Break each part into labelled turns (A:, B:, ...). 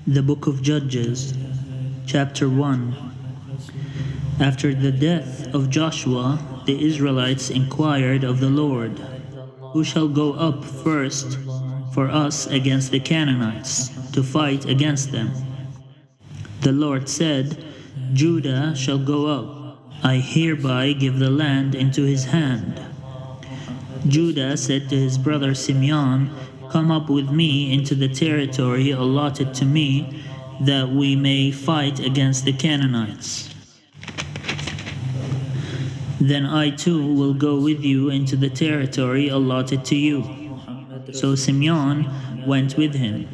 A: The Book of Judges, Chapter 1. After the death of Joshua, the Israelites inquired of the Lord, "Who shall go up first for us against the Canaanites, to fight against them?" The Lord said, "Judah shall go up. I hereby give the land into his hand." Judah said to his brother Simeon, "Come up with me into the territory allotted to me, that we may fight against the Canaanites. Then I too will go with you into the territory allotted to you." So Simeon went with him.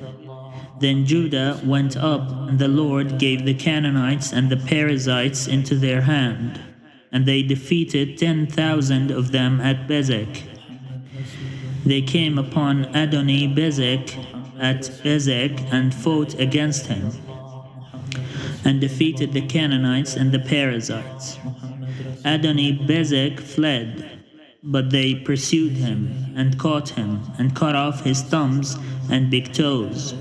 A: Then Judah went up, and the Lord gave the Canaanites and the Perizzites into their hand, and they defeated 10,000 of them at Bezek. They came upon Adoni-Bezek at Bezek and fought against him, and defeated the Canaanites and the Perizzites. Adoni-Bezek fled, but they pursued him, and caught him, and cut off his thumbs and big toes.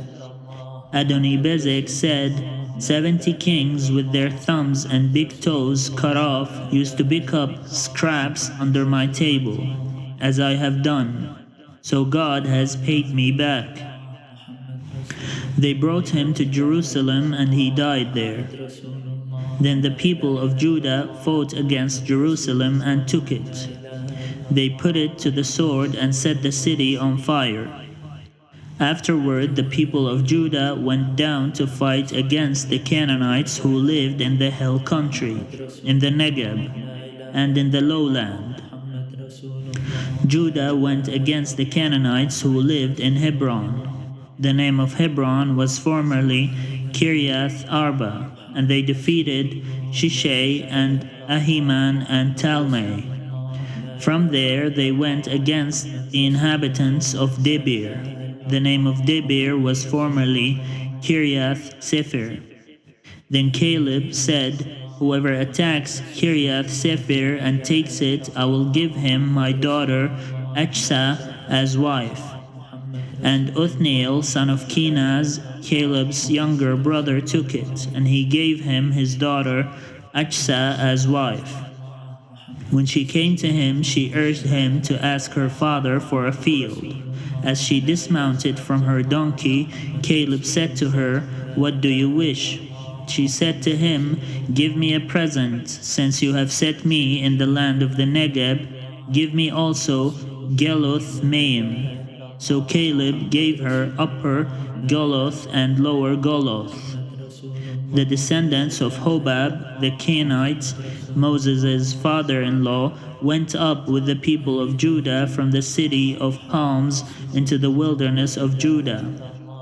A: Adoni-Bezek said, 70 kings with their thumbs and big toes cut off used to pick up scraps under my table, as I have done. So God has paid me back. They brought him to Jerusalem, and he died there. Then the people of Judah fought against Jerusalem and took it. They put it to the sword and set the city on fire. Afterward, the people of Judah went down to fight against the Canaanites who lived in the hill country, in the Negeb, and in the lowland. Judah went against the Canaanites who lived in Hebron. The name of Hebron was formerly Kiriath Arba, and they defeated Shishai and Ahiman and Talmai. From there they went against the inhabitants of Debir. The name of Debir was formerly Kiriath Sefer. Then Caleb said, "Whoever attacks Kiriath Sefer and takes it, I will give him my daughter Achsah as wife." And Othniel, son of Kenaz, Caleb's younger brother, took it, and he gave him his daughter Achsah as wife. When she came to him, she urged him to ask her father for a field. As she dismounted from her donkey, Caleb said to her, "What do you wish?" She said to him, "Give me a present, since you have set me in the land of the Negeb. Give me also Geloth Maim." So Caleb gave her Upper Goloth and Lower Goloth. The descendants of Hobab the Kenite, Moses' father-in-law, went up with the people of Judah from the city of palms into the wilderness of Judah,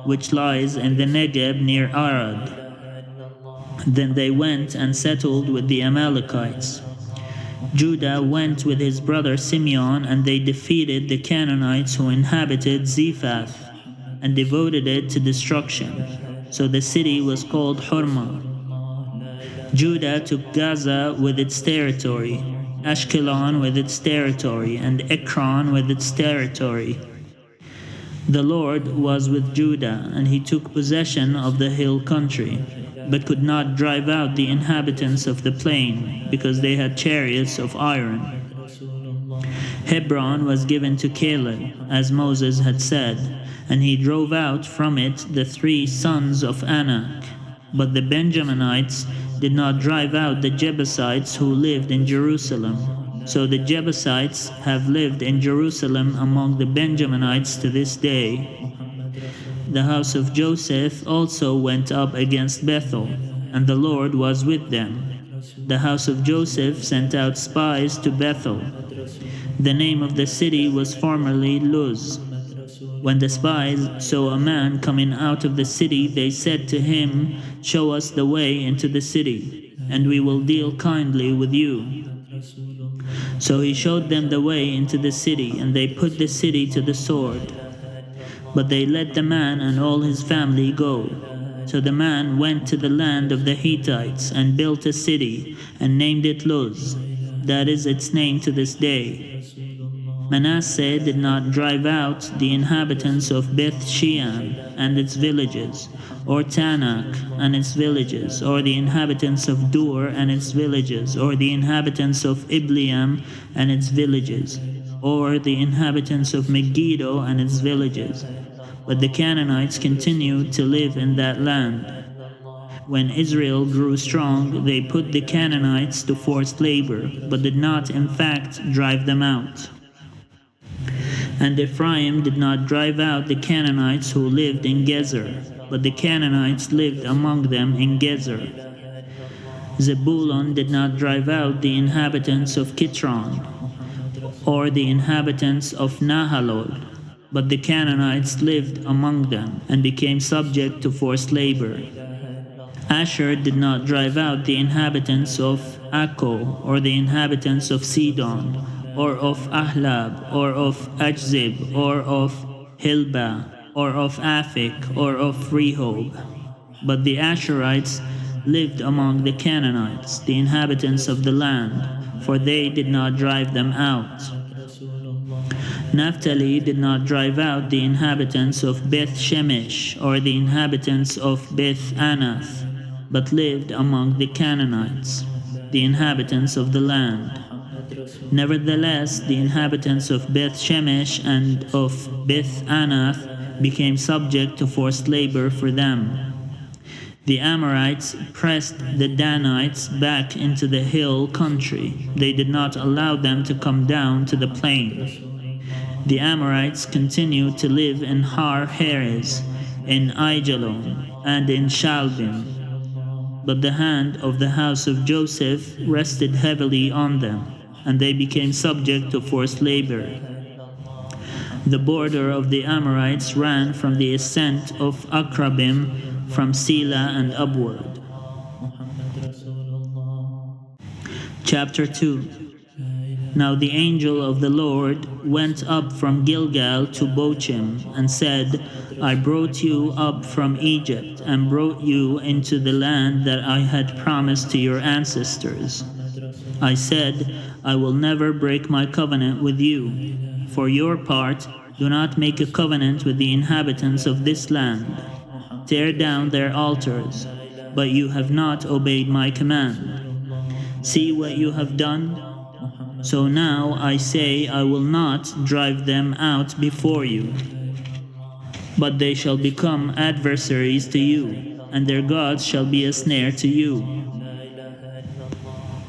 A: which lies in the Negeb near Arad. Then they went and settled with the Amalekites. Judah went with his brother Simeon, and they defeated the Canaanites who inhabited Zephath, and devoted it to destruction. So the city was called Hormah. Judah took Gaza with its territory, Ashkelon with its territory, and Ekron with its territory. The Lord was with Judah, and he took possession of the hill country, but could not drive out the inhabitants of the plain, because they had chariots of iron. Hebron was given to Caleb, as Moses had said, and he drove out from it the 3 sons of Anak. But the Benjaminites did not drive out the Jebusites who lived in Jerusalem. So the Jebusites have lived in Jerusalem among the Benjaminites to this day. The house of Joseph also went up against Bethel, and the Lord was with them. The house of Joseph sent out spies to Bethel. The name of the city was formerly Luz. When the spies saw a man coming out of the city, they said to him, "Show us the way into the city, and we will deal kindly with you." So he showed them the way into the city, and they put the city to the sword. But they let the man and all his family go. So the man went to the land of the Hittites and built a city, and named it Luz. That is its name to this day. Manasseh did not drive out the inhabitants of Beth Shean and its villages, or Tanakh and its villages, or the inhabitants of Dur and its villages, or the inhabitants of Ibleam and its villages, or the inhabitants of Megiddo and its villages. But the Canaanites continued to live in that land. When Israel grew strong, they put the Canaanites to forced labor, but did not in fact drive them out. And Ephraim did not drive out the Canaanites who lived in Gezer, but the Canaanites lived among them in Gezer. Zebulun did not drive out the inhabitants of Kitron, or the inhabitants of Nahalol, but the Canaanites lived among them, and became subject to forced labor. Asher did not drive out the inhabitants of Akko, or the inhabitants of Sidon, or of Ahlab, or of Achzib, or of Hilbah, or of Aphik, or of Rehob. But the Asherites lived among the Canaanites, the inhabitants of the land, for they did not drive them out. Naphtali did not drive out the inhabitants of Beth Shemesh, or the inhabitants of Beth Anath, but lived among the Canaanites, the inhabitants of the land. Nevertheless, the inhabitants of Beth Shemesh and of Beth Anath became subject to forced labor for them. The Amorites pressed the Danites back into the hill country. They did not allow them to come down to the plain. The Amorites continued to live in Har Heres, in Aijalon, and in Shalbim. But the hand of the house of Joseph rested heavily on them, and they became subject to forced labor. The border of the Amorites ran from the ascent of Akrabim, from Sela and upward. Chapter 2. Now the angel of the Lord went up from Gilgal to Bochim, and said, I brought you up from Egypt, and brought you into the land that I had promised to your ancestors. I said, I will never break my covenant with you. For your part, do not make a covenant with the inhabitants of this land. Tear down their altars, but you have not obeyed my command. See what you have done? So now I say I will not drive them out before you, but they shall become adversaries to you, and their gods shall be a snare to you.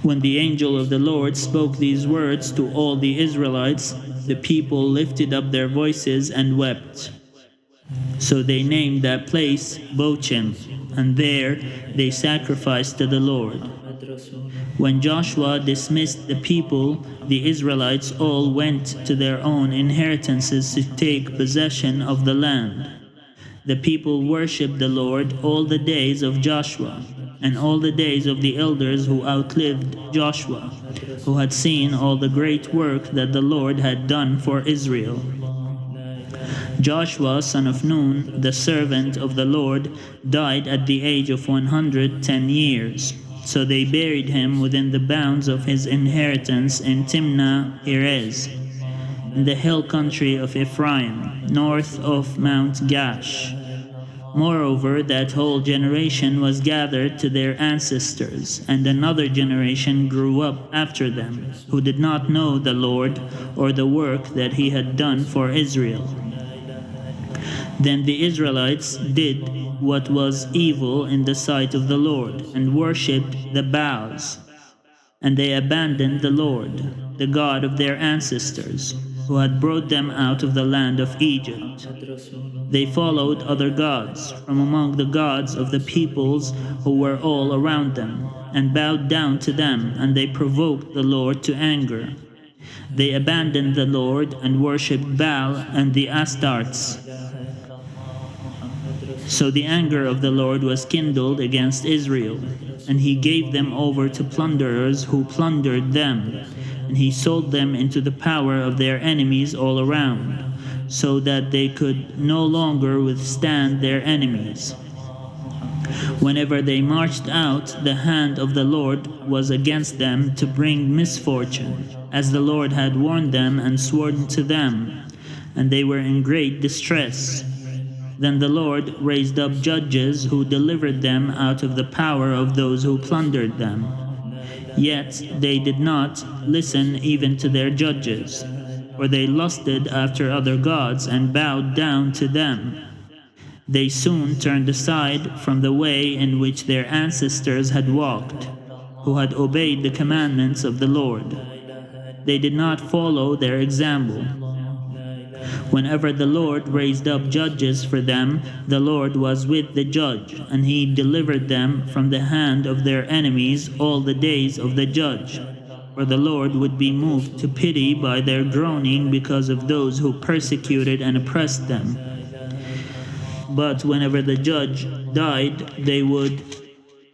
A: When the angel of the Lord spoke these words to all the Israelites, the people lifted up their voices and wept. So they named that place Bochim, and there they sacrificed to the Lord. When Joshua dismissed the people, the Israelites all went to their own inheritances to take possession of the land. The people worshipped the Lord all the days of Joshua, and all the days of the elders who outlived Joshua, who had seen all the great work that the Lord had done for Israel. Joshua, son of Nun, the servant of the Lord, died at the age of 110 years. So they buried him within the bounds of his inheritance in Timnah Heres, in the hill country of Ephraim, north of Mount Gash. Moreover, that whole generation was gathered to their ancestors, and another generation grew up after them, who did not know the Lord or the work that he had done for Israel. Then the Israelites did what was evil in the sight of the Lord, and worshipped the Baals. And they abandoned the Lord, the God of their ancestors, who had brought them out of the land of Egypt. They followed other gods from among the gods of the peoples who were all around them, and bowed down to them, and they provoked the Lord to anger. They abandoned the Lord and worshipped Baal and the Astartes. So the anger of the Lord was kindled against Israel, and he gave them over to plunderers who plundered them, and he sold them into the power of their enemies all around, so that they could no longer withstand their enemies. Whenever they marched out, the hand of the Lord was against them to bring misfortune. as the Lord had warned them and sworn to them, and they were in great distress. Then the Lord raised up judges who delivered them out of the power of those who plundered them. Yet they did not listen even to their judges, for they lusted after other gods and bowed down to them. They soon turned aside from the way in which their ancestors had walked, who had obeyed the commandments of the Lord. They did not follow their example. Whenever the Lord raised up judges for them, the Lord was with the judge, and he delivered them from the hand of their enemies all the days of the judge. For the Lord would be moved to pity by their groaning because of those who persecuted and oppressed them. But whenever the judge died, they would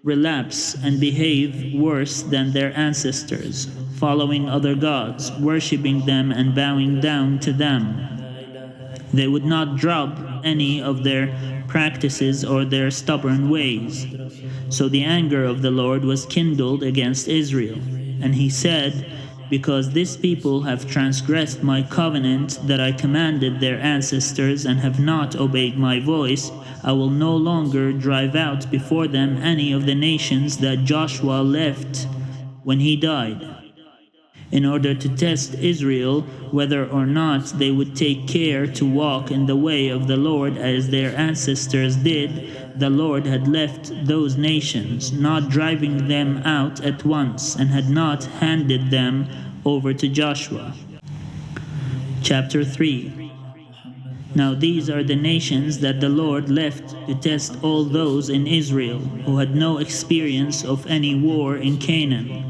A: relapse and behave worse than their ancestors, following other gods, worshipping them and bowing down to them. They would not drop any of their practices or their stubborn ways. So the anger of the Lord was kindled against Israel. And he said, "Because this people have transgressed my covenant that I commanded their ancestors and have not obeyed my voice, I will no longer drive out before them any of the nations that Joshua left when he died, in order to test Israel whether or not they would take care to walk in the way of the Lord as their ancestors did. The Lord had left those nations, not driving them out at once, and had not handed them over to Joshua." Chapter 3. Now these are the nations that the Lord left to test all those in Israel who had no experience of any war in Canaan.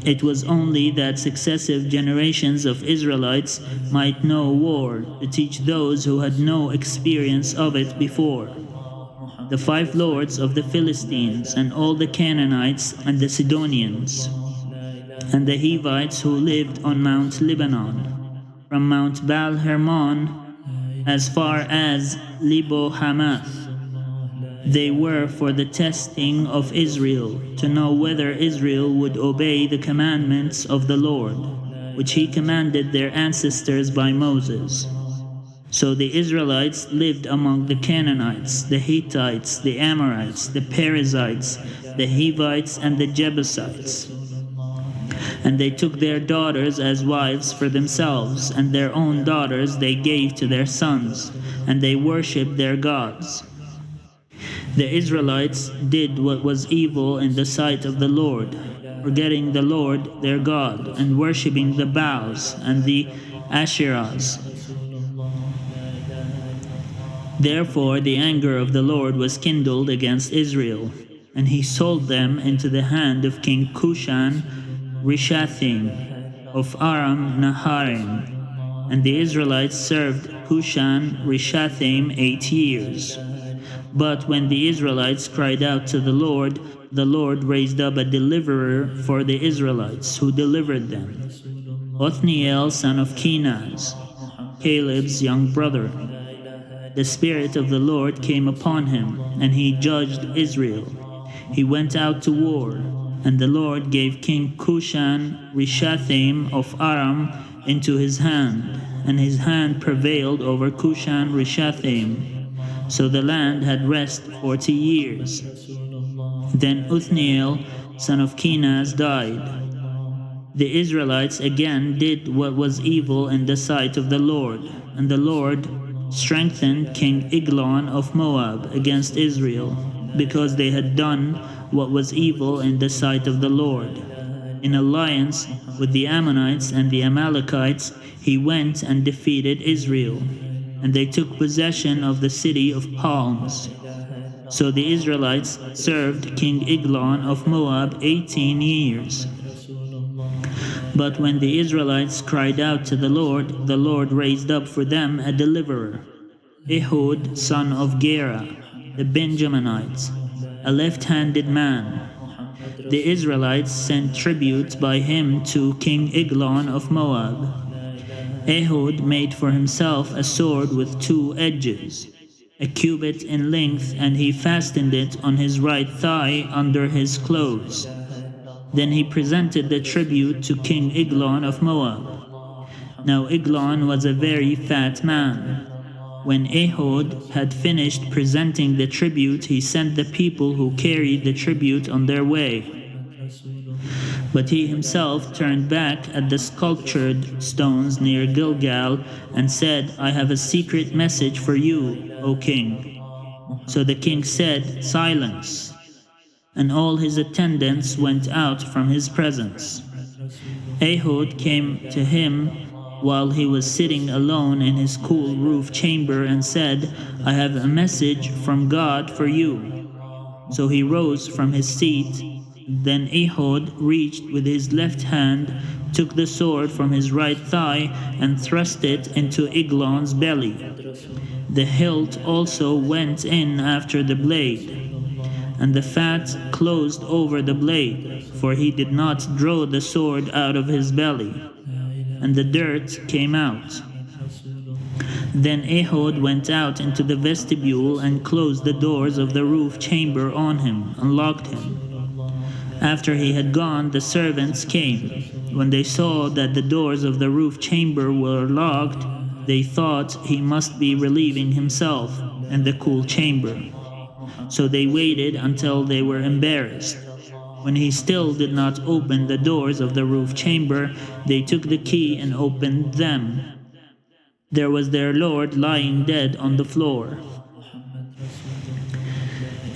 A: It was only that successive generations of Israelites might know war, to teach those who had no experience of it before. The 5 lords of the Philistines, and all the Canaanites, and the Sidonians, and the Hivites who lived on Mount Lebanon, from Mount Baal Hermon as far as Lebo Hamath. They were for the testing of Israel, to know whether Israel would obey the commandments of the Lord, which he commanded their ancestors by Moses. So the Israelites lived among the Canaanites, the Hittites, the Amorites, the Perizzites, the Hivites, and the Jebusites. And they took their daughters as wives for themselves, and their own daughters they gave to their sons, and they worshipped their gods. The Israelites did what was evil in the sight of the Lord, forgetting the Lord their God, and worshipping the Baals and the Asherahs. Therefore the anger of the Lord was kindled against Israel, and he sold them into the hand of King Cushan Rishathaim of Aram Naharaim. And the Israelites served Cushan Rishathaim 8 years. But when the Israelites cried out to the Lord raised up a deliverer for the Israelites, who delivered them. Othniel, son of Kenaz, Caleb's young brother. The Spirit of the Lord came upon him, and he judged Israel. He went out to war, and the Lord gave King Cushan Rishathaim of Aram into his hand, and his hand prevailed over Cushan Rishathaim. So the land had rest 40 years. Then Othniel, son of Kenaz, died. The Israelites again did what was evil in the sight of the Lord, and the Lord strengthened King Eglon of Moab against Israel, because they had done what was evil in the sight of the Lord. In alliance with the Ammonites and the Amalekites, he went and defeated Israel, and they took possession of the city of palms. So the Israelites served King Eglon of Moab 18 years. But when the Israelites cried out to the Lord raised up for them a deliverer, Ehud, son of Gera, the Benjaminites, a left-handed man. The Israelites sent tribute by him to King Eglon of Moab. Ehud made for himself a sword with 2 edges, a cubit in length, and he fastened it on his right thigh under his clothes. Then he presented the tribute to King Eglon of Moab. Now Eglon was a very fat man. When Ehud had finished presenting the tribute, he sent the people who carried the tribute on their way. But he himself turned back at the sculptured stones near Gilgal and said, I have a secret message for you, O king. So the king said, Silence. And all his attendants went out from his presence. Ehud came to him while he was sitting alone in his cool roof chamber and said, I have a message from God for you. So he rose from his seat. Then Ehud reached with his left hand, took the sword from his right thigh, and thrust it into Eglon's belly. The hilt also went in after the blade, and the fat closed over the blade, for he did not draw the sword out of his belly, and the dirt came out. Then Ehud went out into the vestibule and closed the doors of the roof chamber on him, and locked him. After he had gone, the servants came. When they saw that the doors of the roof chamber were locked, they thought he must be relieving himself in the cool chamber. So they waited until they were embarrassed. When he still did not open the doors of the roof chamber, they took the key and opened them. There was their lord lying dead on the floor.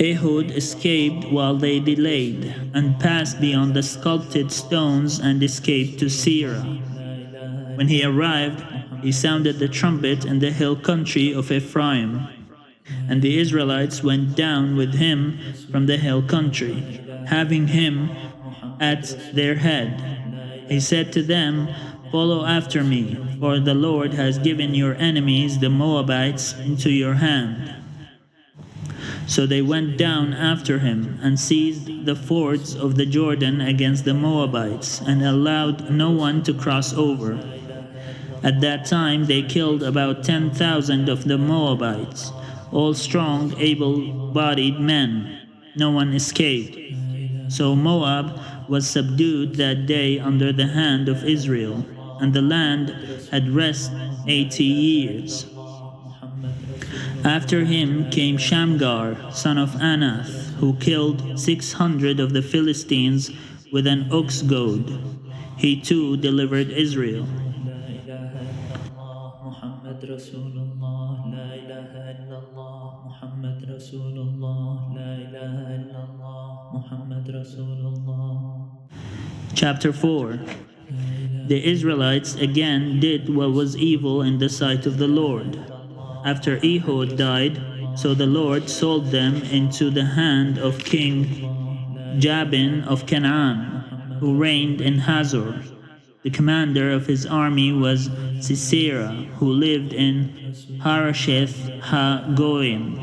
A: Ehud escaped while they delayed, and passed beyond the sculpted stones and escaped to Seirah. When he arrived, he sounded the trumpet in the hill country of Ephraim, and the Israelites went down with him from the hill country, having him at their head. He said to them, Follow after me, for the Lord has given your enemies, the Moabites, into your hand. So they went down after him and seized the fords of the Jordan against the Moabites, and allowed no one to cross over. At that time they killed about 10,000 of the Moabites, all strong, able-bodied men. No one escaped. So Moab was subdued that day under the hand of Israel, and the land had rest 80 years. After him came Shamgar, son of Anath, who killed 600 of the Philistines with an ox goad. He too delivered Israel. Chapter 4. The Israelites again did what was evil in the sight of the Lord. After Ehud died, so the Lord sold them into the hand of King Jabin of Canaan, who reigned in Hazor. The commander of his army was Sisera, who lived in Harosheth ha-Goyim.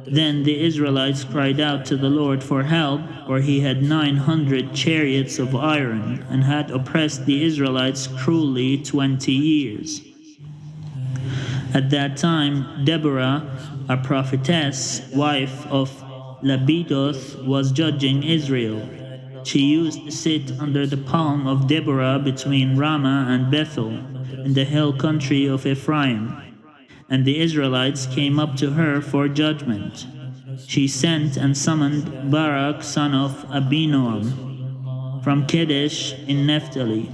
A: Then the Israelites cried out to the Lord for help, for he had 900 chariots of iron, and had oppressed the Israelites cruelly 20 years. At that time, Deborah, a prophetess, wife of Lapidoth, was judging Israel. She used to sit under the palm of Deborah between Ramah and Bethel, in the hill country of Ephraim. And the Israelites came up to her for judgment. She sent and summoned Barak, son of Abinoam, from Kedesh in Naphtali,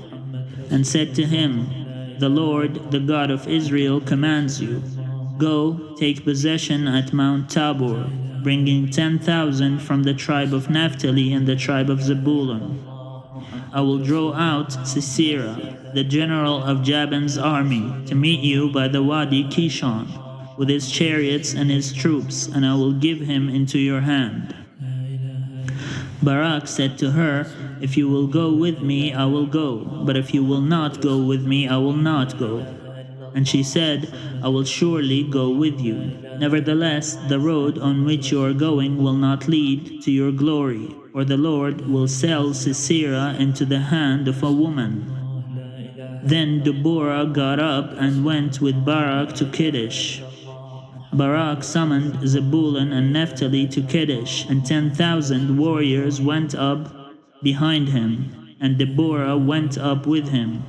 A: and said to him, The Lord, the God of Israel, commands you, Go, take possession at Mount Tabor, bringing 10,000 from the tribe of Naphtali and the tribe of Zebulun. I will draw out Sisera, the general of Jabin's army, to meet you by the Wadi Kishon, with his chariots and his troops, and I will give him into your hand. Barak said to her, If you will go with me, I will go, but if you will not go with me, I will not go. And she said, I will surely go with you. Nevertheless, the road on which you are going will not lead to your glory, for the Lord will sell Sisera into the hand of a woman. Then Deborah got up and went with Barak to Kedesh. Barak summoned Zebulun and Naphtali to Kedesh, and 10,000 warriors went up behind him, and Deborah went up with him.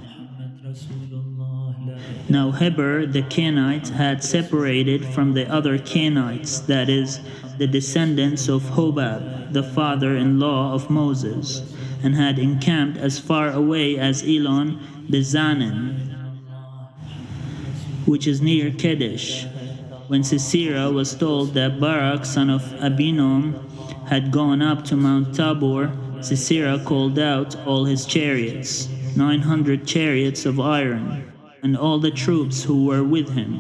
A: Now Heber the Kenite had separated from the other Kenites, that is, the descendants of Hobab, the father-in-law of Moses, and had encamped as far away as Elon Bezanim, which is near Kedesh. When Sisera was told that Barak son of Abinom had gone up to Mount Tabor, Sisera called out all his chariots, 900 chariots of iron, and all the troops who were with him,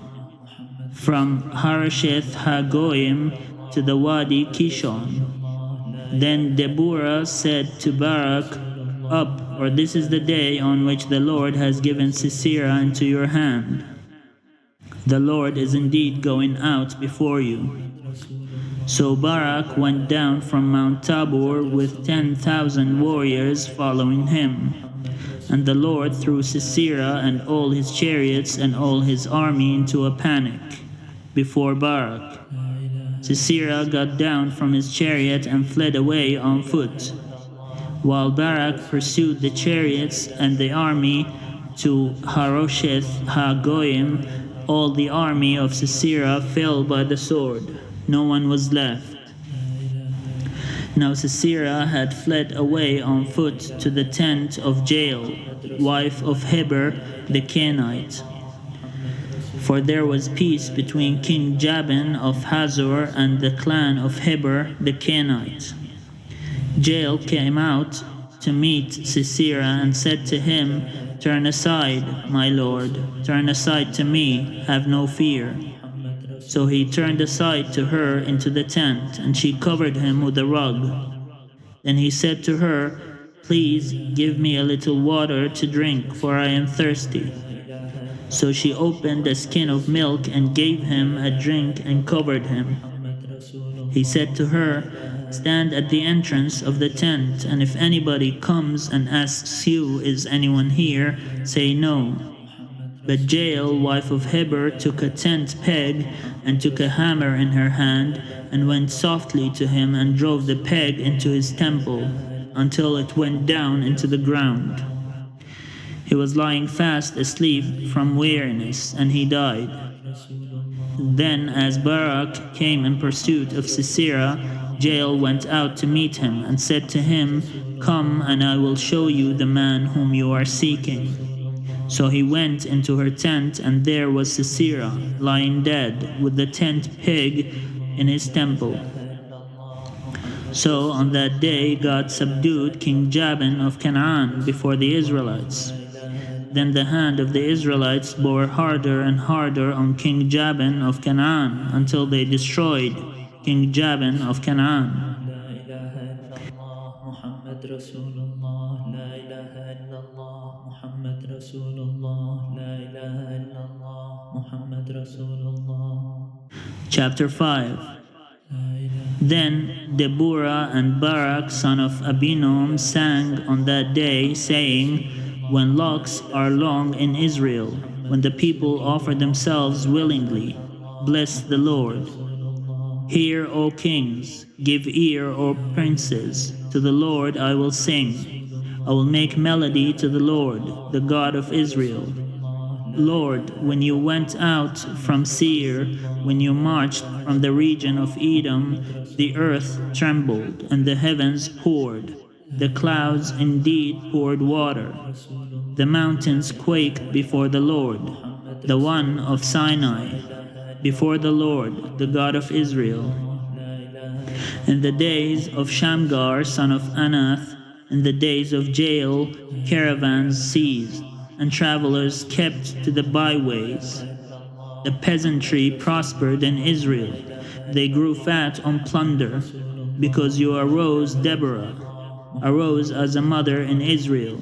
A: from Harosheth Hagoyim to the Wadi Kishon. Then Deborah said to Barak, "Up, for this is the day on which the Lord has given Sisera into your hand. The Lord is indeed going out before you." So Barak went down from Mount Tabor with 10,000 warriors following him. And the Lord threw Sisera and all his chariots and all his army into a panic before Barak. Sisera got down from his chariot and fled away on foot, while Barak pursued the chariots and the army to Harosheth Hagoyim. All the army of Sisera fell by the sword. No one was left. Now Sisera had fled away on foot to the tent of Jael, wife of Heber the Kenite. For there was peace between King Jabin of Hazor and the clan of Heber the Kenite. Jael came out to meet Sisera and said to him, "Turn aside, my lord, turn aside to me, have no fear." So he turned aside to her into the tent, and she covered him with a rug. Then he said to her, "Please give me a little water to drink, for I am thirsty." So she opened a skin of milk and gave him a drink and covered him. He said to her, "Stand at the entrance of the tent, and if anybody comes and asks you, 'Is anyone here?' say no." But Jael, wife of Heber, took a tent peg and took a hammer in her hand and went softly to him and drove the peg into his temple until it went down into the ground. He was lying fast asleep from weariness, and he died. Then, as Barak came in pursuit of Sisera, Jael went out to meet him and said to him, "Come, and I will show you the man whom you are seeking." So he went into her tent, and there was Sisera, lying dead, with the tent peg in his temple. So on that day God subdued King Jabin of Canaan before the Israelites. Then the hand of the Israelites bore harder and harder on King Jabin of Canaan until they destroyed King Jabin of Canaan. Chapter 5. Then Deborah and Barak son of Abinom sang on that day, saying, "When locks are long in Israel, when the people offer themselves willingly, bless the Lord. Hear, O kings, give ear, O princes, to the Lord I will sing. I will make melody to the Lord, the God of Israel. Lord, when you went out from Seir, when you marched from the region of Edom, the earth trembled and the heavens poured. The clouds indeed poured water. The mountains quaked before the Lord, the one of Sinai, before the Lord, the God of Israel. In the days of Shamgar, son of Anath, in the days of Jael, caravans ceased, and travelers kept to the byways. The peasantry prospered in Israel. They grew fat on plunder, because you arose, Deborah, arose as a mother in Israel.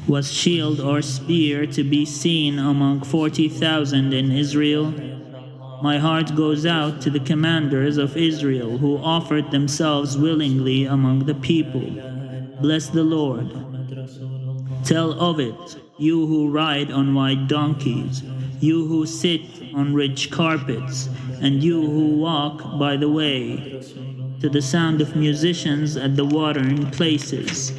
A: Was shield or spear to be seen among 40,000 in Israel? My heart goes out to the commanders of Israel who offered themselves willingly among the people. Bless the Lord. Tell of it, you who ride on white donkeys, you who sit on rich carpets, and you who walk by the way. to the sound of musicians at the watering places.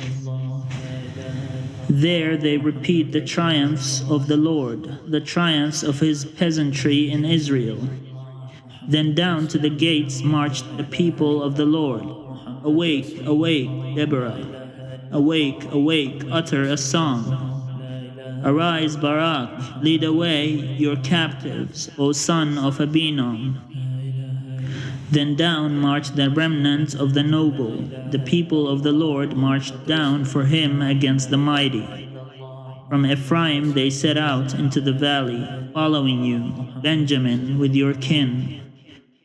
A: There they repeat the triumphs of the Lord, the triumphs of his peasantry in Israel. Then down to the gates marched the people of the Lord. Awake, awake, Deborah. Awake, awake, utter a song. Arise, Barak, lead away your captives, O son of Abinom. Then down marched the remnant of the noble. The people of the Lord marched down for him against the mighty. From Ephraim they set out into the valley, following you, Benjamin, with your kin.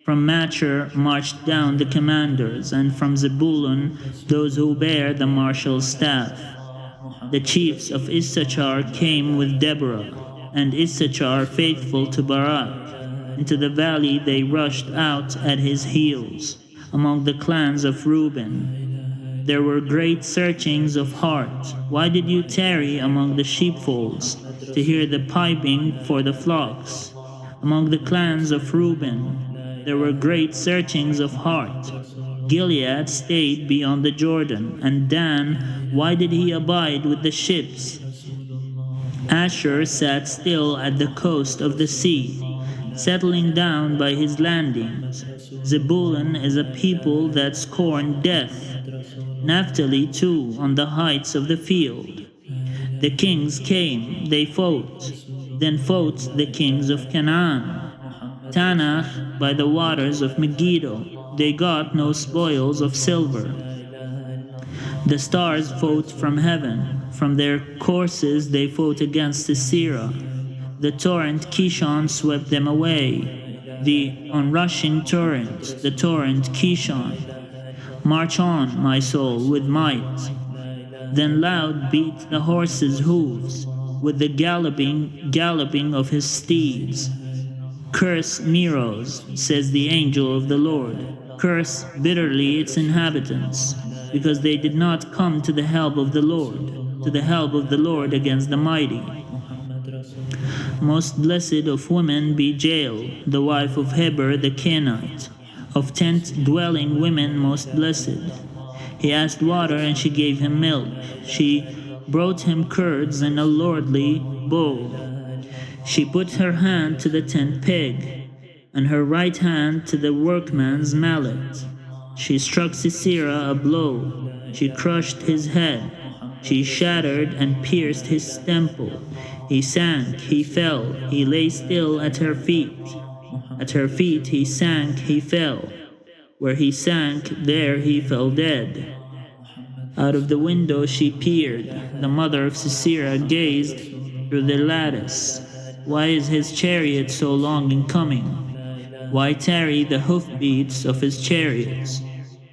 A: From Machir marched down the commanders, and from Zebulun those who bear the marshal's staff. The chiefs of Issachar came with Deborah, and Issachar faithful to Barak. Into the valley they rushed out at his heels, among the clans of Reuben. There were great searchings of heart. Why did you tarry among the sheepfolds, to hear the piping for the flocks? Among the clans of Reuben, there were great searchings of heart. Gilead stayed beyond the Jordan, and Dan, why did he abide with the ships? Asher sat still at the coast of the sea, settling down by his landings. Zebulun is a people that scorn death. Naphtali too on the heights of the field. The kings came, they fought. Then fought the kings of Canaan. Tanakh by the waters of Megiddo, they got no spoils of silver. The stars fought from heaven, from their courses they fought against Sisera. The torrent Kishon swept them away, the onrushing torrent, the torrent Kishon. March on, my soul, with might. Then loud beat the horse's hooves, with the galloping of his steeds. Curse Meroz, says the angel of the Lord. Curse bitterly its inhabitants, because they did not come to the help of the Lord against the mighty. Most blessed of women be Jael, the wife of Heber the Kenite, of tent-dwelling women most blessed. He asked water, and she gave him milk. She brought him curds in a lordly bowl. She put her hand to the tent peg, and her right hand to the workman's mallet. She struck Sisera a blow. She crushed his head. She shattered and pierced his temple. He sank, he fell, he lay still at her feet. At her feet he sank, he fell. Where he sank, there he fell dead. Out of the window she peered. The mother of Sisera gazed through the lattice. Why is his chariot so long in coming? Why tarry the hoofbeats of his chariots?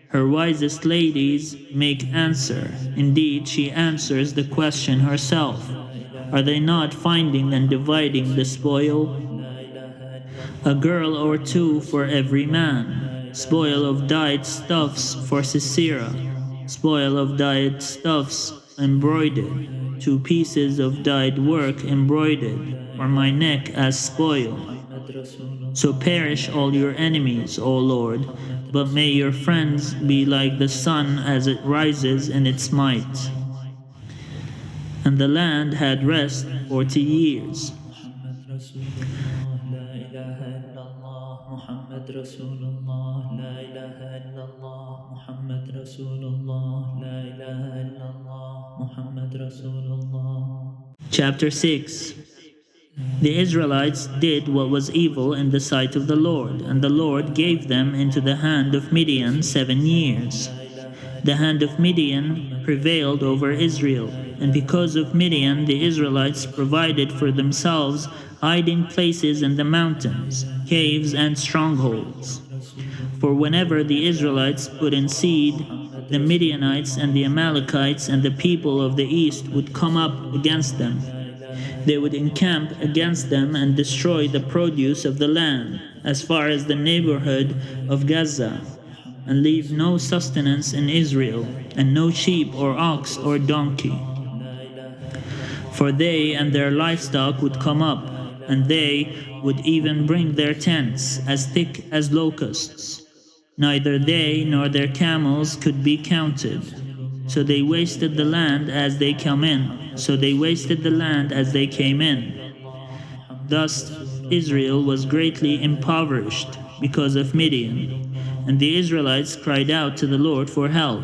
A: Her wisest ladies make answer. Indeed, she answers the question herself. Are they not finding and dividing the spoil? A girl or two for every man. Spoil of dyed stuffs for Sisera. Spoil of dyed stuffs embroidered. 2 pieces of dyed work embroidered for my neck as spoil. So perish all your enemies, O Lord, but may your friends be like the sun as it rises in its might. And the land had rest 40 years. Chapter 6. The Israelites did what was evil in the sight of the Lord, and the Lord gave them into the hand of Midian 7 years. The hand of Midian prevailed over Israel, and because of Midian the Israelites provided for themselves hiding places in the mountains, caves and strongholds. For whenever the Israelites put in seed, the Midianites and the Amalekites and the people of the east would come up against them. They would encamp against them and destroy the produce of the land, as far as the neighborhood of Gaza, and leave no sustenance in Israel, and no sheep or ox or donkey. For they and their livestock would come up, and they would even bring their tents as thick as locusts. Neither they nor their camels could be counted. So they wasted the land as they came in. Thus Israel was greatly impoverished because of Midian, and the Israelites cried out to the Lord for help.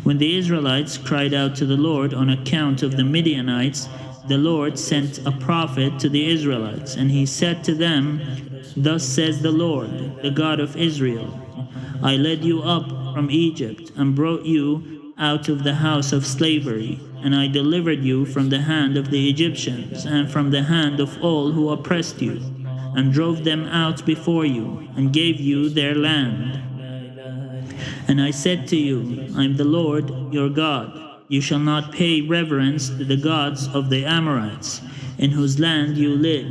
A: When the Israelites cried out to the Lord on account of the Midianites, the Lord sent a prophet to the Israelites, and he said to them, "Thus says the Lord, the God of Israel, I led you up from Egypt and brought you out of the house of slavery, and I delivered you from the hand of the Egyptians and from the hand of all who oppressed you, and drove them out before you, and gave you their land. And I said to you, I am the Lord your God. You shall not pay reverence to the gods of the Amorites, in whose land you live,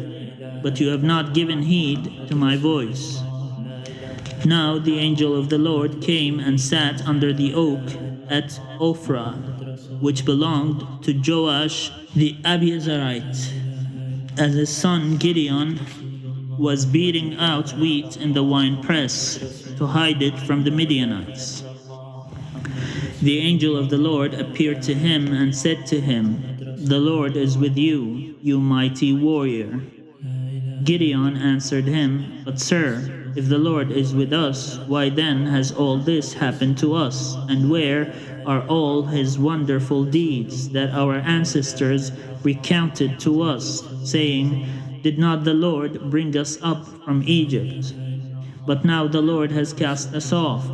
A: but you have not given heed to my voice." Now the angel of the Lord came and sat under the oak at Ophrah, which belonged to Joash the Abiezrite, as his son Gideon was beating out wheat in the winepress to hide it from the Midianites. The angel of the Lord appeared to him and said to him, "The Lord is with you, you mighty warrior." Gideon answered him, "But sir, if the Lord is with us, why then has all this happened to us? And where are all his wonderful deeds that our ancestors recounted to us, saying, 'Did not the Lord bring us up from Egypt?' But now the Lord has cast us off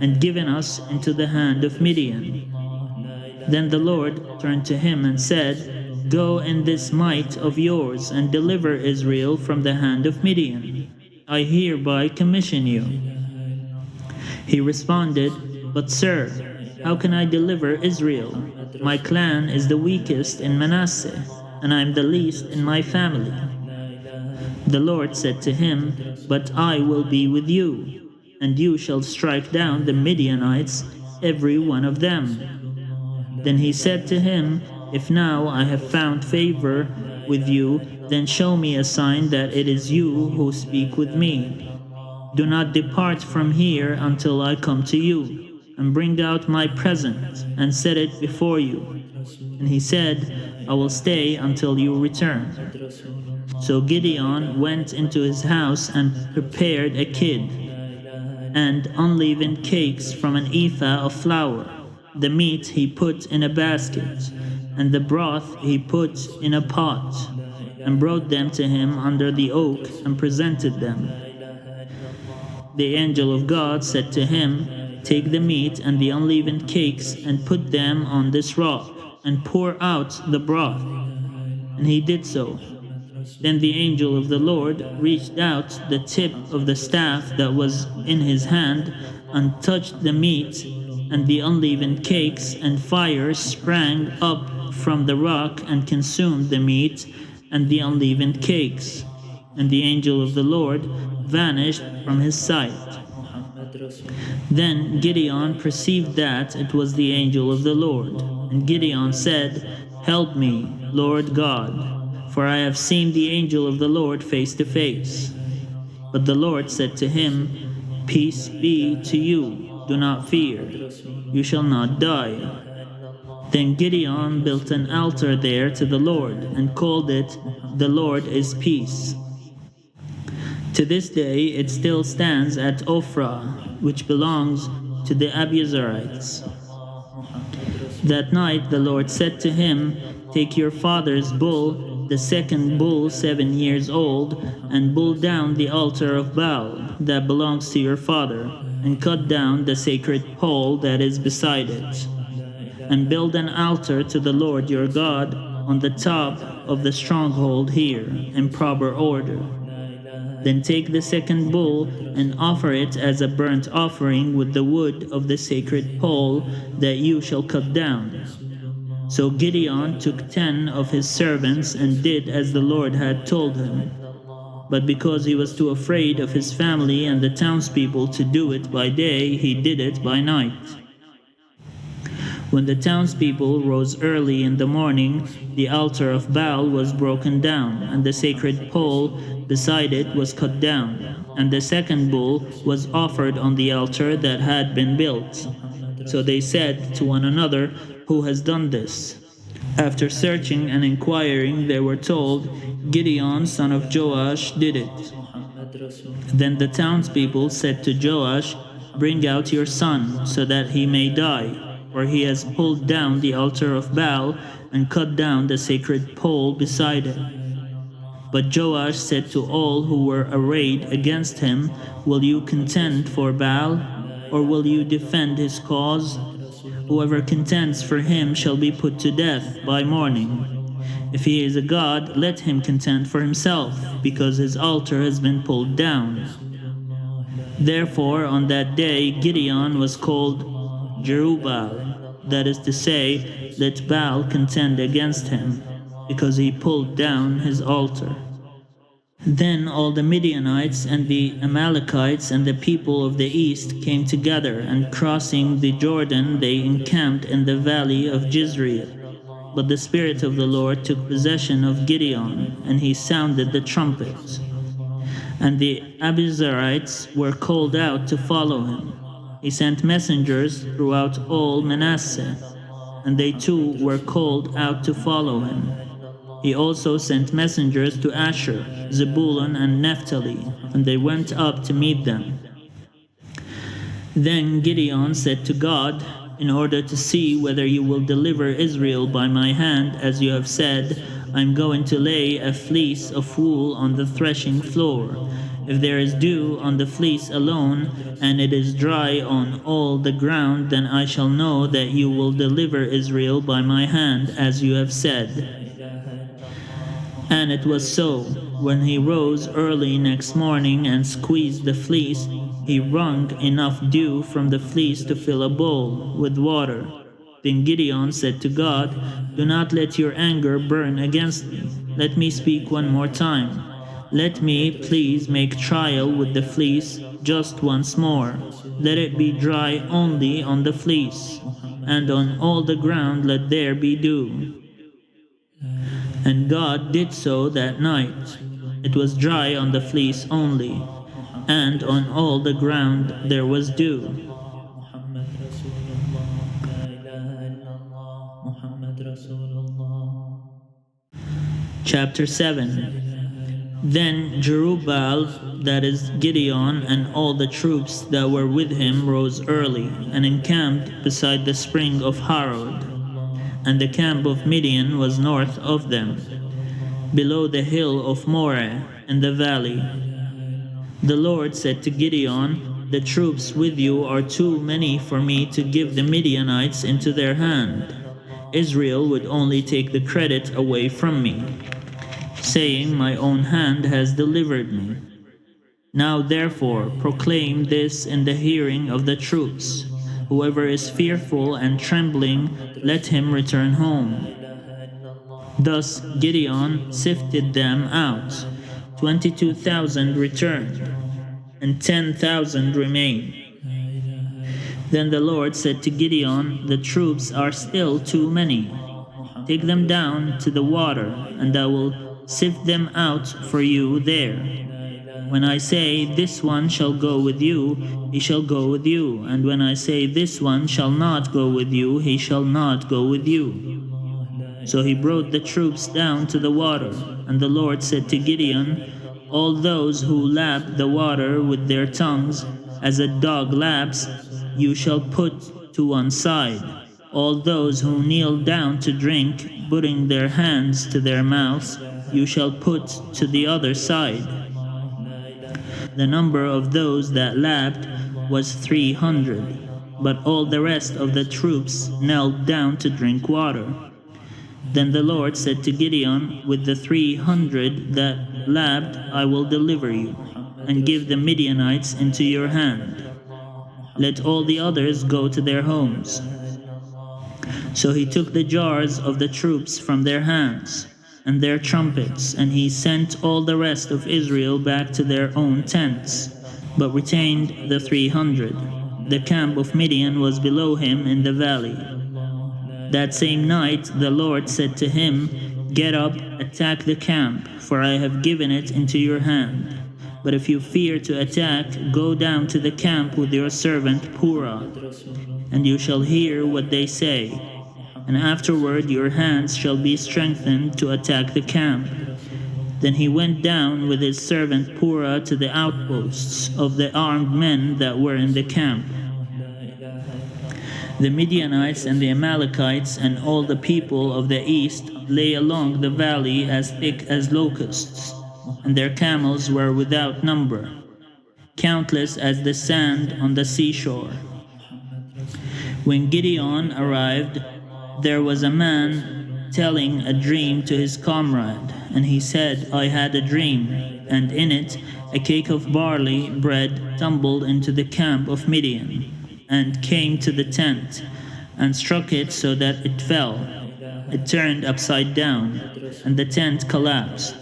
A: and given us into the hand of Midian." Then the Lord turned to him and said, "Go in this might of yours and deliver Israel from the hand of Midian. I hereby commission you." He responded, "But sir, how can I deliver Israel? My clan is the weakest in Manasseh, and I am the least in my family." The Lord said to him, "But I will be with you, and you shall strike down the Midianites, every one of them." Then he said to him, "If now I have found favor with you, then show me a sign that it is you who speak with me. Do not depart from here until I come to you, and bring out my present and set it before you." And he said, "I will stay until you return." So Gideon went into his house and prepared a kid and unleavened cakes from an ephah of flour. The meat he put in a basket, and the broth he put in a pot, and brought them to him under the oak and presented them. The angel of God said to him, "Take the meat and the unleavened cakes and put them on this rock, and pour out the broth." And he did so. Then the angel of the Lord reached out the tip of the staff that was in his hand and touched the meat and the unleavened cakes, and fire sprang up from the rock and consumed the meat and the unleavened cakes. And the angel of the Lord vanished from his sight. Then Gideon perceived that it was the angel of the Lord. And Gideon said, "Help me, Lord God, for I have seen the angel of the Lord face to face." But the Lord said to him, "Peace be to you, do not fear, you shall not die." Then Gideon built an altar there to the Lord, and called it, "The Lord is Peace." To this day it still stands at Ophrah, which belongs to the Abiezrites. That night the Lord said to him, "Take your father's bull, the second bull 7 years old, and pull down the altar of Baal that belongs to your father, and cut down the sacred pole that is beside it, and build an altar to the Lord your God on the top of the stronghold here, in proper order. Then take the second bull and offer it as a burnt offering with the wood of the sacred pole that you shall cut down." So Gideon took 10 of his servants and did as the Lord had told him. But because he was too afraid of his family and the townspeople to do it by day, he did it by night. When the townspeople rose early in the morning, the altar of Baal was broken down, and the sacred pole beside it was cut down, and the second bull was offered on the altar that had been built. So they said to one another, "Who has done this?" After searching and inquiring, they were told, "Gideon, son of Joash, did it." Then the townspeople said to Joash, "Bring out your son, so that he may die, for he has pulled down the altar of Baal and cut down the sacred pole beside it." But Joash said to all who were arrayed against him, "Will you contend for Baal, or will you defend his cause? Whoever contends for him shall be put to death by morning. If he is a god, let him contend for himself, because his altar has been pulled down." Therefore, on that day, Gideon was called Jerubbaal, that is to say, "Let Baal contend against him," because he pulled down his altar. Then all the Midianites and the Amalekites and the people of the east came together, and crossing the Jordan they encamped in the valley of Jezreel. But the Spirit of the Lord took possession of Gideon, and he sounded the trumpet. And the Abiezrites were called out to follow him. He sent messengers throughout all Manasseh, and they too were called out to follow him. He also sent messengers to Asher, Zebulun, and Naphtali, and they went up to meet them. Then Gideon said to God, "In order to see whether you will deliver Israel by my hand, as you have said, I am going to lay a fleece of wool on the threshing floor. If there is dew on the fleece alone, and it is dry on all the ground, then I shall know that you will deliver Israel by my hand, as you have said." And it was so. When he rose early next morning and squeezed the fleece, he wrung enough dew from the fleece to fill a bowl with water. Then Gideon said to God, "Do not let your anger burn against me. Let me speak one more time. Let me, please, make trial with the fleece just once more. Let it be dry only on the fleece, and on all the ground let there be dew." And God did so that night. It was dry on the fleece only, and on all the ground there was dew. Chapter 7. Then Jerubbaal, that is Gideon, and all the troops that were with him rose early, and encamped beside the spring of Harod. And the camp of Midian was north of them, below the hill of Moreh in the valley. The Lord said to Gideon, "The troops with you are too many for me to give the Midianites into their hand. Israel would only take the credit away from me, saying, 'My own hand has delivered me.' Now therefore proclaim this in the hearing of the troops. Whoever is fearful and trembling, let him return home." Thus Gideon sifted them out. 22,000 returned, and 10,000 remained. Then the Lord said to Gideon, "The troops are still too many. Take them down to the water, and I will sift them out for you there. When I say, 'This one shall go with you,' he shall go with you, and when I say, 'This one shall not go with you,' he shall not go with you." So he brought the troops down to the water, and the Lord said to Gideon, "All those who lap the water with their tongues, as a dog laps, you shall put to one side. All those who kneel down to drink, putting their hands to their mouths, you shall put to the other side." The number of those that lapped was 300, but all the rest of the troops knelt down to drink water. Then the Lord said to Gideon, "With the 300 that lapped I will deliver you, and give the Midianites into your hand. Let all the others go to their homes." So he took the jars of the troops from their hands, and their trumpets, and he sent all the rest of Israel back to their own tents, but retained the 300. The camp of Midian was below him in the valley. That same night the Lord said to him, "Get up, attack the camp, for I have given it into your hand. But if you fear to attack, go down to the camp with your servant Purah, and you shall hear what they say. And afterward your hands shall be strengthened to attack the camp." Then he went down with his servant Purah to the outposts of the armed men that were in the camp. The Midianites and the Amalekites and all the people of the east lay along the valley as thick as locusts, and their camels were without number, countless as the sand on the seashore. When Gideon arrived, there was a man telling a dream to his comrade, and he said, "I had a dream, and in it a cake of barley bread tumbled into the camp of Midian, and came to the tent, and struck it so that it fell. It turned upside down, and the tent collapsed."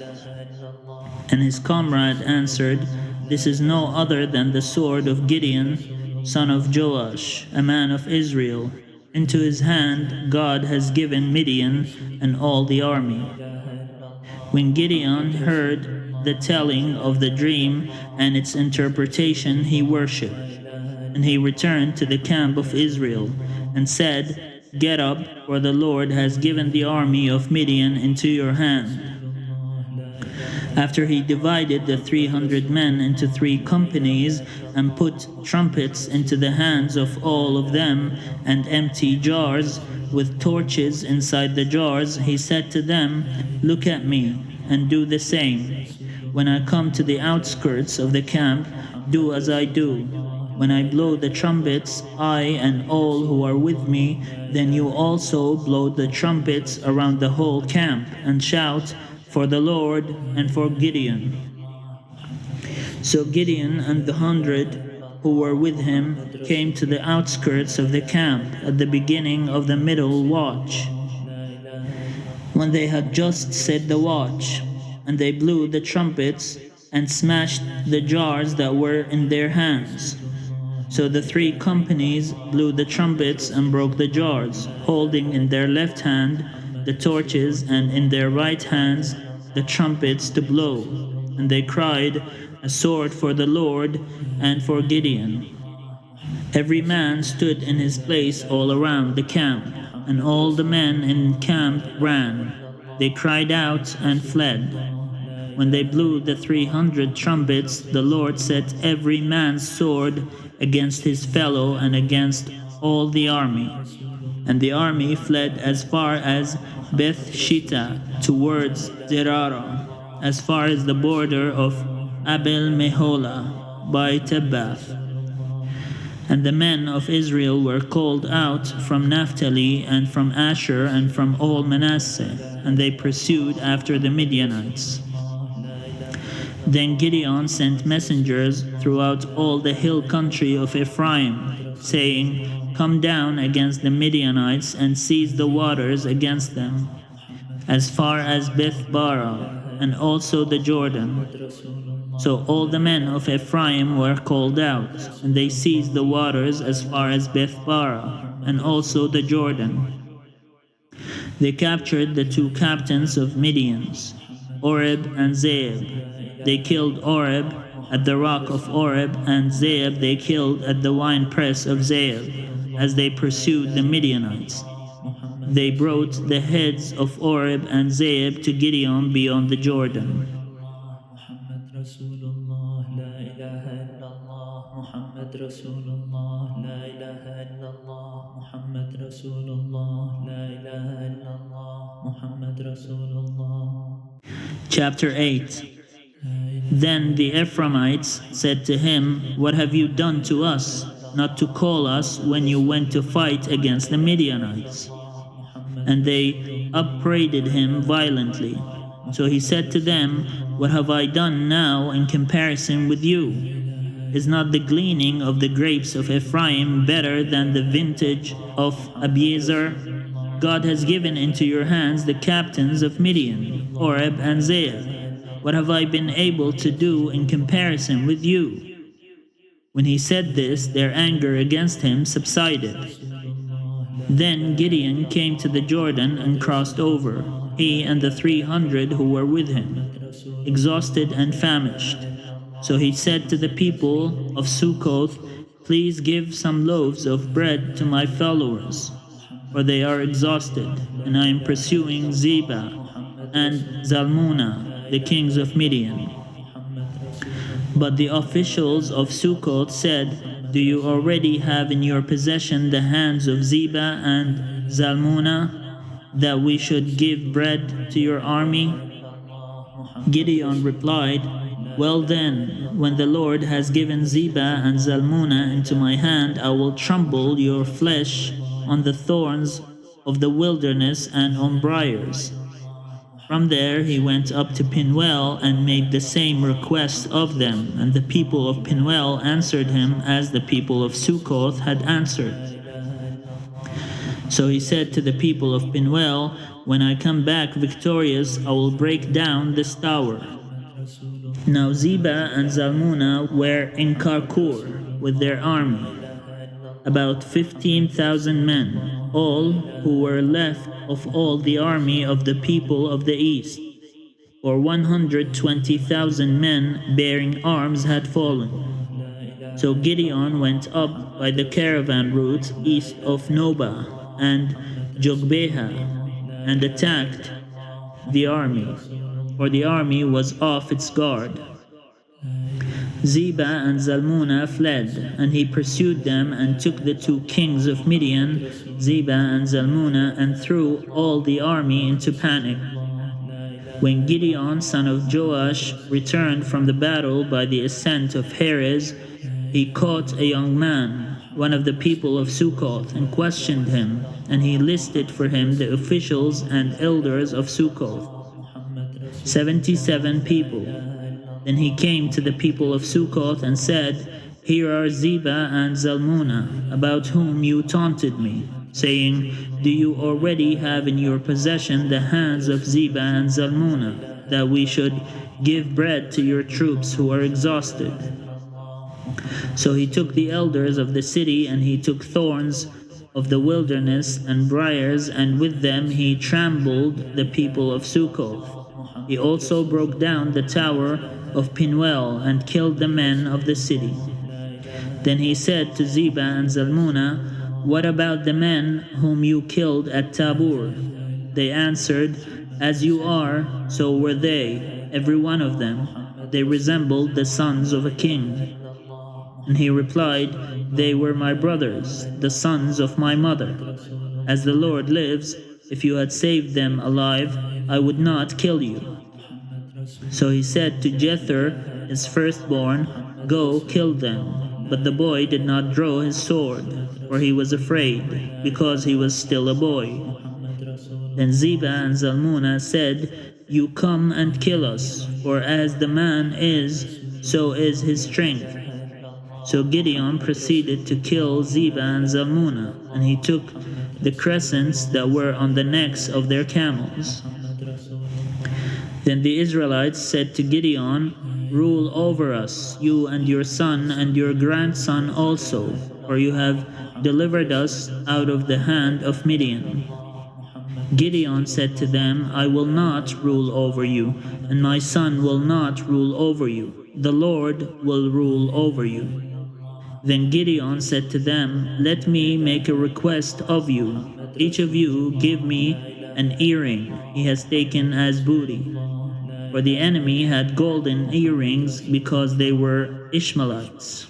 A: And his comrade answered, "This is no other than the sword of Gideon, son of Joash, a man of Israel. Into his hand God has given Midian and all the army." When Gideon heard the telling of the dream and its interpretation, he worshipped. And he returned to the camp of Israel and said, "Get up, for the Lord has given the army of Midian into your hand." After he divided the 300 men into 3 companies and put trumpets into the hands of all of them and empty jars with torches inside the jars, he said to them, "Look at me and do the same. When I come to the outskirts of the camp, do as I do. When I blow the trumpets, I and all who are with me, then you also blow the trumpets around the whole camp and shout, 'For the Lord and for Gideon.'" So Gideon and the 100 who were with him came to the outskirts of the camp at the beginning of the middle watch, when they had just said the watch, and they blew the trumpets and smashed the jars that were in their hands. So the 3 companies blew the trumpets and broke the jars, holding in their left hand the torches and in their right hands the trumpets to blow. And they cried, "A sword for the Lord and for Gideon." Every man stood in his place all around the camp, and all the men in camp ran. They cried out and fled. When they blew the 300 trumpets, the Lord set every man's sword against his fellow and against all the army. And the army fled as far as Beth Shittah towards Zerara, as far as the border of Abel Meholah by Tebbath. And the men of Israel were called out from Naphtali and from Asher and from all Manasseh, and they pursued after the Midianites. Then Gideon sent messengers throughout all the hill country of Ephraim, saying, "Come down against the Midianites and seize the waters against them, as far as Beth-bara, and also the Jordan." So all the men of Ephraim were called out, and they seized the waters as far as Beth-bara, and also the Jordan. They captured the 2 captains of Midians, Oreb and Zeeb. They killed Oreb at the rock of Oreb, and Zeeb they killed at the winepress of Zeeb, as they pursued the Midianites. They brought the heads of Oreb and Zeeb to Gideon beyond the Jordan. Chapter 8. Then the Ephraimites said to him, "What have you done to us, not to call us when you went to fight against the Midianites?" And they upbraided him violently. So he said to them, "What have I done now in comparison with you? Is not the gleaning of the grapes of Ephraim better than the vintage of Abiezer? God has given into your hands the captains of Midian, Oreb and Zeeb. What have I been able to do in comparison with you?" When he said this, their anger against him subsided. Then Gideon came to the Jordan and crossed over, he and the 300 who were with him, exhausted and famished. So he said to the people of Sukkoth, "Please give some loaves of bread to my followers, for they are exhausted, and I am pursuing Zebah and Zalmunna, the kings of Midian." But the officials of Sukkoth said, "Do you already have in your possession the hands of Zebah and Zalmunna, that we should give bread to your army?" Gideon replied, "Well then, when the Lord has given Zebah and Zalmunna into my hand, I will trample your flesh on the thorns of the wilderness and on briars." From there he went up to Penuel and made the same request of them, and the people of Penuel answered him as the people of Sukkoth had answered. So he said to the people of Penuel, "When I come back victorious, I will break down this tower." Now Zebah and Zalmunna were in Karkur with their army, about 15,000 men, all who were left of all the army of the people of the east, for 120,000 men bearing arms had fallen. So Gideon went up by the caravan route east of Nobah and Jogbeha and attacked the army, for the army was off its guard. Zebah and Zalmunna fled, and he pursued them and took the 2 kings of Midian, Zebah and Zalmunna, and threw all the army into panic. When Gideon, son of Joash, returned from the battle by the ascent of Heres, he caught a young man, one of the people of Sukkoth, and questioned him, and he listed for him the officials and elders of Sukkoth, 77 people. Then he came to the people of Sukkoth and said, "Here are Zebah and Zalmunna, about whom you taunted me, saying, 'Do you already have in your possession the hands of Zebah and Zalmunna, that we should give bread to your troops who are exhausted?'" So he took the elders of the city, and he took thorns of the wilderness and briars, and with them he trampled the people of Sukkoth. He also broke down the tower of Penuel and killed the men of the city. Then he said to Zebah and Zalmunna, "What about the men whom you killed at Tabor?" They answered, "As you are, so were they, every one of them. They resembled the sons of a king." And he replied, "They were my brothers, the sons of my mother. As the Lord lives, if you had saved them alive, I would not kill you." So he said to Jether, his firstborn, "Go, kill them." But the boy did not draw his sword, for he was afraid, because he was still a boy. Then Zebah and Zalmunna said, "You come and kill us, for as the man is, so is his strength." So Gideon proceeded to kill Zebah and Zalmunna, and he took the crescents that were on the necks of their camels. Then the Israelites said to Gideon, "Rule over us, you and your son and your grandson also, for you have delivered us out of the hand of Midian." Gideon said to them, "I will not rule over you, and my son will not rule over you. The Lord will rule over you." Then Gideon said to them, "Let me make a request of you. Each of you give me an earring he has taken as booty." For the enemy had golden earrings because they were Ishmaelites.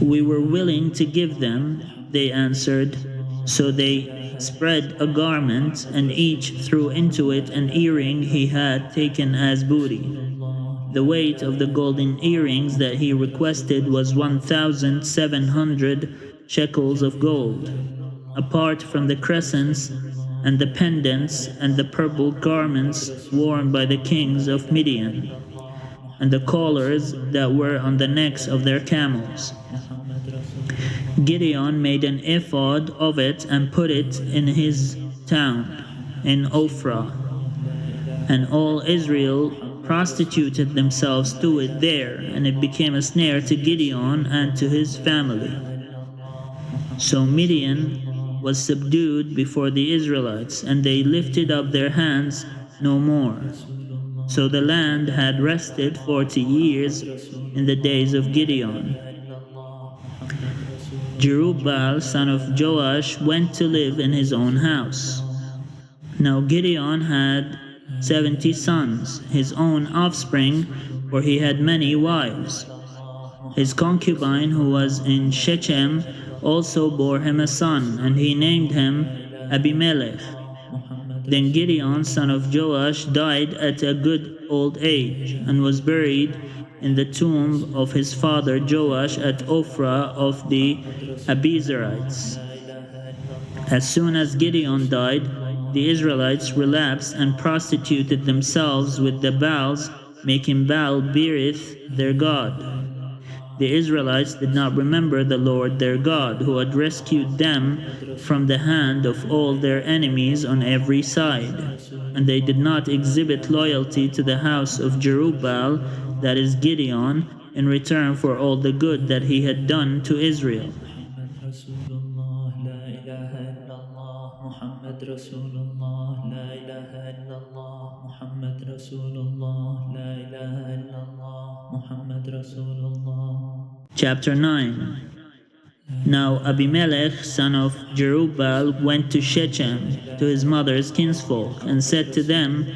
A: "We were willing to give them," they answered. So they spread a garment, and each threw into it an earring he had taken as booty. The weight of the golden earrings that he requested was 1,700 shekels of gold, apart from the crescents and the pendants and the purple garments worn by the kings of Midian, and the collars that were on the necks of their camels. Gideon made an ephod of it and put it in his town, in Ophrah, and all Israel prostituted themselves to it there, and it became a snare to Gideon and to his family. So Midian was subdued before the Israelites, and they lifted up their hands no more. So the land had rested 40 years in the days of Gideon. Jerubbaal, son of Joash, went to live in his own house. Now Gideon had 70 sons, his own offspring, for he had many wives. His concubine, who was in Shechem, also bore him a son, and he named him Abimelech. Then Gideon, son of Joash, died at a good old age, and was buried in the tomb of his father Joash at Ophrah of the Abiezrites. As soon as Gideon died, the Israelites relapsed and prostituted themselves with the Baals, making Baal-berith their god. The Israelites did not remember the Lord their God, who had rescued them from the hand of all their enemies on every side. And they did not exhibit loyalty to the house of Jerubbaal, that is Gideon, in return for all the good that he had done to Israel. Chapter 9. Now Abimelech, son of Jerubbaal, went to Shechem, to his mother's kinsfolk, and said to them,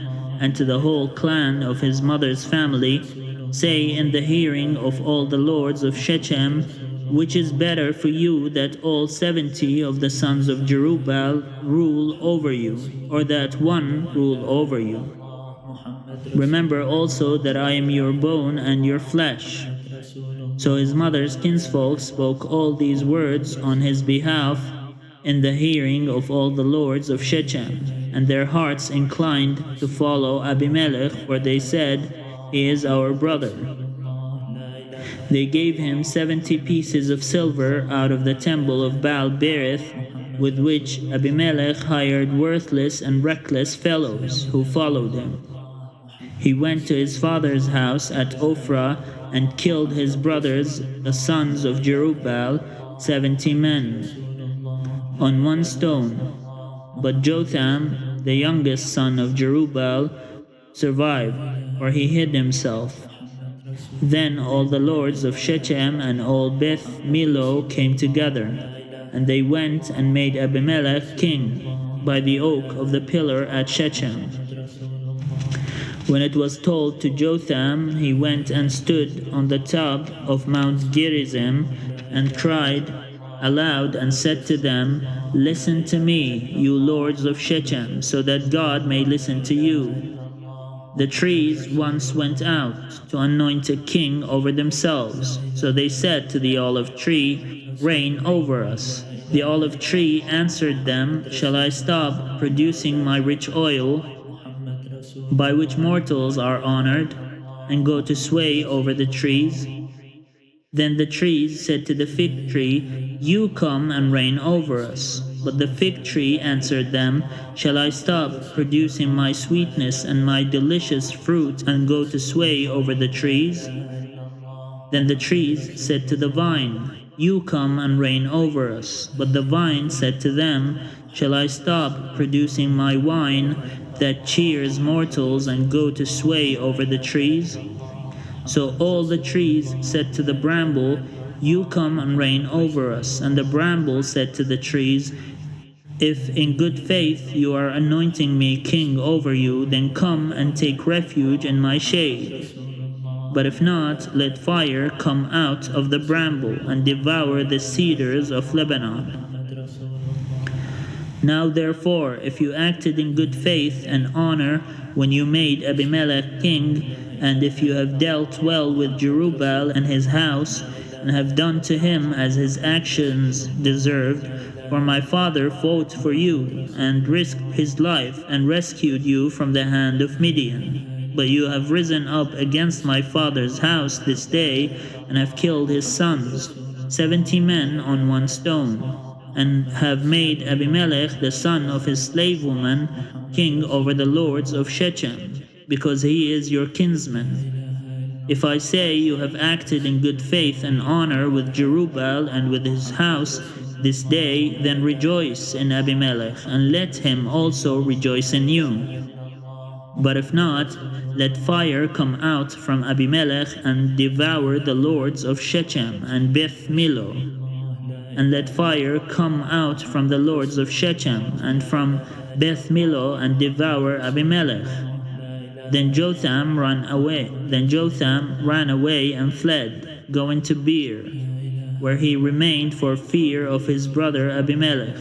A: and to the whole clan of his mother's family, Say in the hearing of all the lords of Shechem, which is better for you, that all 70 of the sons of Jerubbaal rule over you, or that one rule over you? Remember also that I am your bone and your flesh. So his mother's kinsfolk spoke all these words on his behalf in the hearing of all the lords of Shechem, and their hearts inclined to follow Abimelech, for they said, He is our brother. They gave him 70 pieces of silver out of the temple of Baal-berith, with which Abimelech hired worthless and reckless fellows who followed him. He went to his father's house at Ophrah and killed his brothers, the sons of Jerubbaal, 70 men, on one stone. But Jotham, the youngest son of Jerubbaal, survived, for he hid himself. Then all the lords of Shechem and all Beth Millo came together, and they went and made Abimelech king by the oak of the pillar at Shechem. When it was told to Jotham, he went and stood on the top of Mount Gerizim and cried aloud and said to them, Listen to me, you lords of Shechem, so that God may listen to you. The trees once went out to anoint a king over themselves. So they said to the olive tree, Reign over us. The olive tree answered them, Shall I stop producing my rich oil, by which mortals are honored, and go to sway over the trees? Then the trees said to the fig tree, You come and reign over us. But the fig tree answered them, Shall I stop producing my sweetness and my delicious fruit, and go to sway over the trees? Then the trees said to the vine, You come and reign over us. But the vine said to them, Shall I stop producing my wine that cheers mortals, and go to sway over the trees? So all the trees said to the bramble, You come and reign over us. And the bramble said to the trees, If in good faith you are anointing me king over you, then come and take refuge in my shade. But if not, let fire come out of the bramble and devour the cedars of Lebanon. Now therefore, if you acted in good faith and honor when you made Abimelech king, and if you have dealt well with Jerubbaal and his house, and have done to him as his actions deserved, for my father fought for you, and risked his life, and rescued you from the hand of Midian. But you have risen up against my father's house this day, and have killed his sons, 70 men on one stone, and have made Abimelech, the son of his slave woman, king over the lords of Shechem, because he is your kinsman. If I say you have acted in good faith and honor with Jerubbaal and with his house this day, then rejoice in Abimelech, and let him also rejoice in you. But if not, let fire come out from Abimelech and devour the lords of Shechem and Beth Millo. And let fire come out from the lords of Shechem and from Beth Millo and devour Abimelech. Then Jotham ran away and fled, going to Beer, where he remained for fear of his brother Abimelech.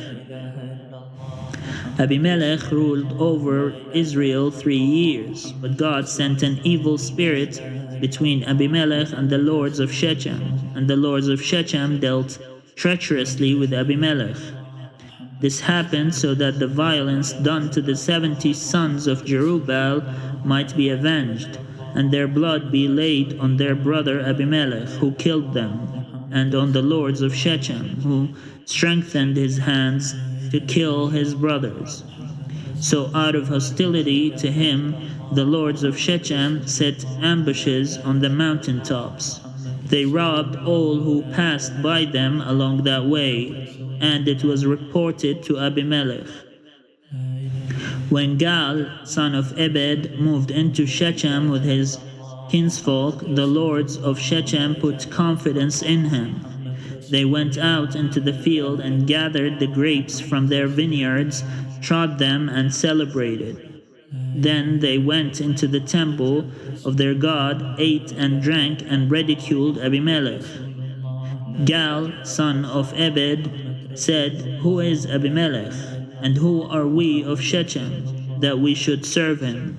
A: Abimelech ruled over Israel 3 years, but God sent an evil spirit between Abimelech and the lords of Shechem, and the lords of Shechem dealt treacherously with Abimelech. This happened so that the violence done to the 70 sons of Jerubbaal might be avenged, and their blood be laid on their brother Abimelech, who killed them, and on the lords of Shechem, who strengthened his hands to kill his brothers. So out of hostility to him, the lords of Shechem set ambushes on the mountain tops. They robbed all who passed by them along that way, and it was reported to Abimelech. When Gal, son of Ebed, moved into Shechem with his kinsfolk, the lords of Shechem put confidence in him. They went out into the field and gathered the grapes from their vineyards, trod them, and celebrated. Then they went into the temple of their god, ate and drank, and ridiculed Abimelech. Gal, son of Ebed, said, "Who is Abimelech, and who are we of Shechem, that we should serve him?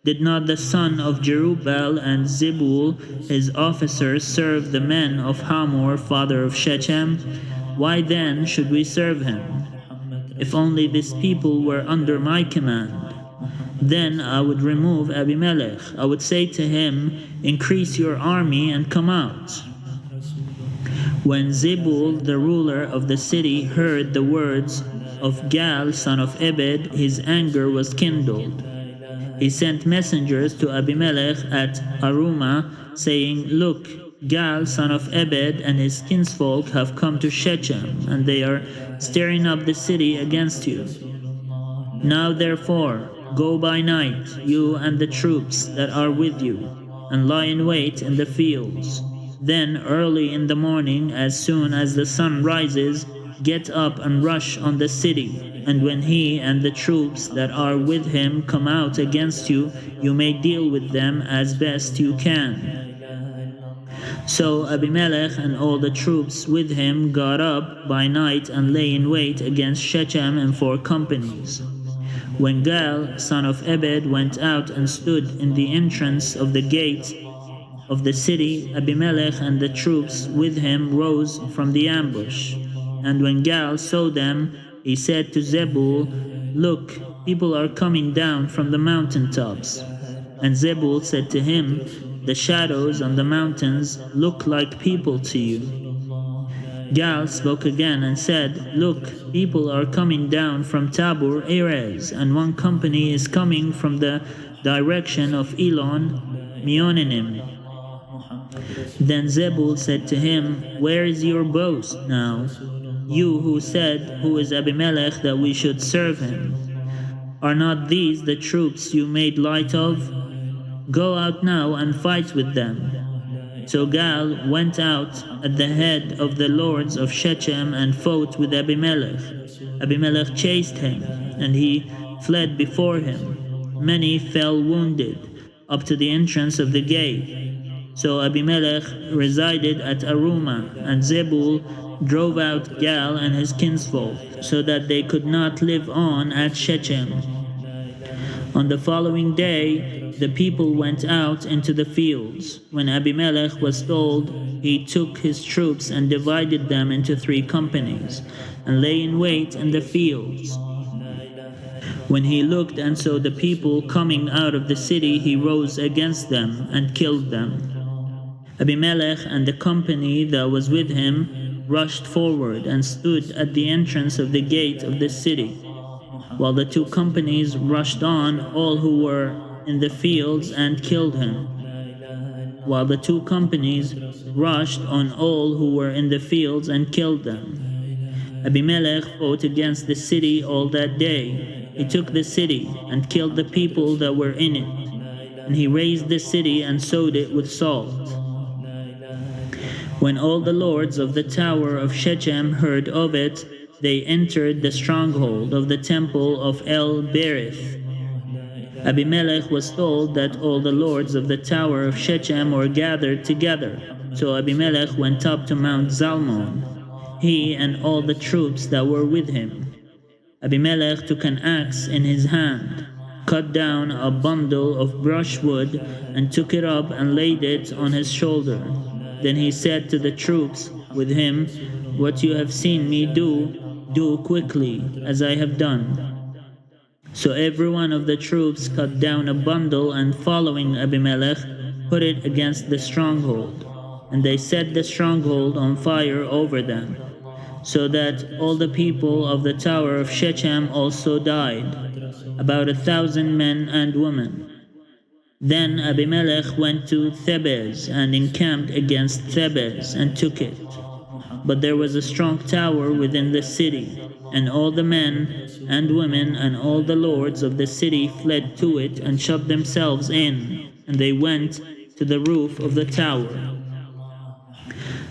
A: Did not the son of Jerubbaal and Zebul, his officers, serve the men of Hamor, father of Shechem? Why then should we serve him? If only this people were under my command. Then I would remove Abimelech. I would say to him, increase your army and come out." When Zebul, the ruler of the city, heard the words of Gal, son of Ebed, his anger was kindled. He sent messengers to Abimelech at Arumah, saying, "Look, Gal, son of Ebed, and his kinsfolk have come to Shechem, and they are stirring up the city against you. Now therefore, go by night, you and the troops that are with you, and lie in wait in the fields. Then early in the morning, as soon as the sun rises, get up and rush on the city, and when he and the troops that are with him come out against you, you may deal with them as best you can." So Abimelech and all the troops with him got up by night and lay in wait against Shechem in 4 companies. When Gal, son of Ebed, went out and stood in the entrance of the gate of the city, Abimelech and the troops with him rose from the ambush. And when Gal saw them, he said to Zebul, "Look, people are coming down from the mountain tops." And Zebul said to him, "The shadows on the mountains look like people to you." Gal spoke again and said, "Look, people are coming down from Tabor Erez, and 1 company is coming from the direction of Elon Meonanim." Then Zebul said to him, "Where is your boast now? You who said, 'Who is Abimelech, that we should serve him?' Are not these the troops you made light of? Go out now and fight with them." So Gal went out at the head of the lords of Shechem and fought with Abimelech. Abimelech chased him, and he fled before him. Many fell wounded, up to the entrance of the gate. So Abimelech resided at Arumah, and Zebul drove out Gal and his kinsfolk, so that they could not live on at Shechem. On the following day, the people went out into the fields. When Abimelech was told, he took his troops and divided them into 3 companies, and lay in wait in the fields. When he looked and saw the people coming out of the city, he rose against them and killed them. Abimelech and the company that was with him rushed forward and stood at the entrance of the gate of the city, while the 2 companies rushed on all who were in the fields and killed him. while the two companies rushed on all who were in the fields and killed them. Abimelech fought against the city all that day. He took the city and killed the people that were in it, and he razed the city and sowed it with salt. When all the lords of the tower of Shechem heard of it, they entered the stronghold of the temple of El-Berith. Abimelech was told that all the lords of the tower of Shechem were gathered together. So Abimelech went up to Mount Zalmon, he and all the troops that were with him. Abimelech took an axe in his hand, cut down a bundle of brushwood, and took it up and laid it on his shoulder. Then he said to the troops with him, "What you have seen me do, do quickly, as I have done." So every one of the troops cut down a bundle and, following Abimelech, put it against the stronghold. And they set the stronghold on fire over them, so that all the people of the tower of Shechem also died, about 1,000 men and women. Then Abimelech went to Thebez and encamped against Thebez and took it. But there was a strong tower within the city, and all the men and women and all the lords of the city fled to it and shut themselves in, and they went to the roof of the tower.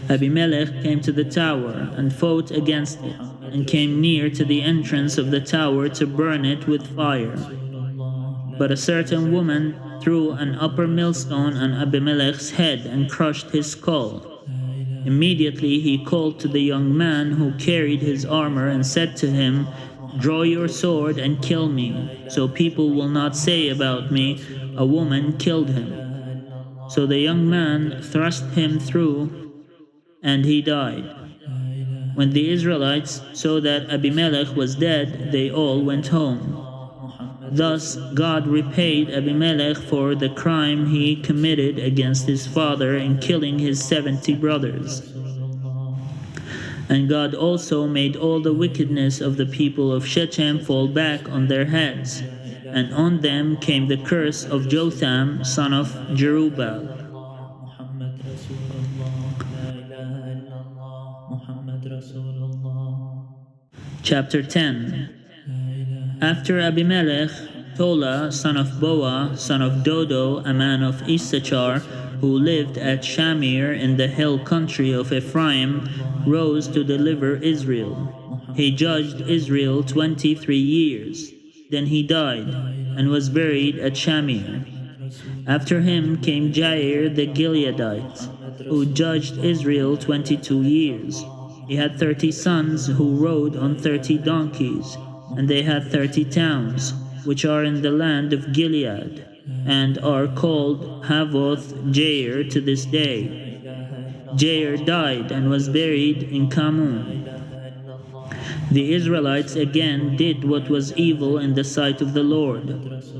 A: Abimelech came to the tower and fought against it, and came near to the entrance of the tower to burn it with fire. But a certain woman threw an upper millstone on Abimelech's head and crushed his skull. Immediately he called to the young man who carried his armor and said to him, "Draw your sword and kill me, so people will not say about me, 'A woman killed him.'" So the young man thrust him through, and he died. When the Israelites saw that Abimelech was dead, they all went home. Thus God repaid Abimelech for the crime he committed against his father in killing his 70 brothers. And God also made all the wickedness of the people of Shechem fall back on their heads, and on them came the curse of Jotham, son of Jerubbaal. Chapter 10. After Abimelech, Tola, son of Boa, son of Dodo, a man of Issachar, who lived at Shamir in the hill country of Ephraim, rose to deliver Israel. He judged Israel 23 years. Then he died, and was buried at Shamir. After him came Jair the Gileadite, who judged Israel 22 years. He had 30 sons who rode on 30 donkeys, and they had 30 towns, which are in the land of Gilead, and are called Havoth Jair to this day. Jair died and was buried in Kamun. The Israelites again did what was evil in the sight of the Lord,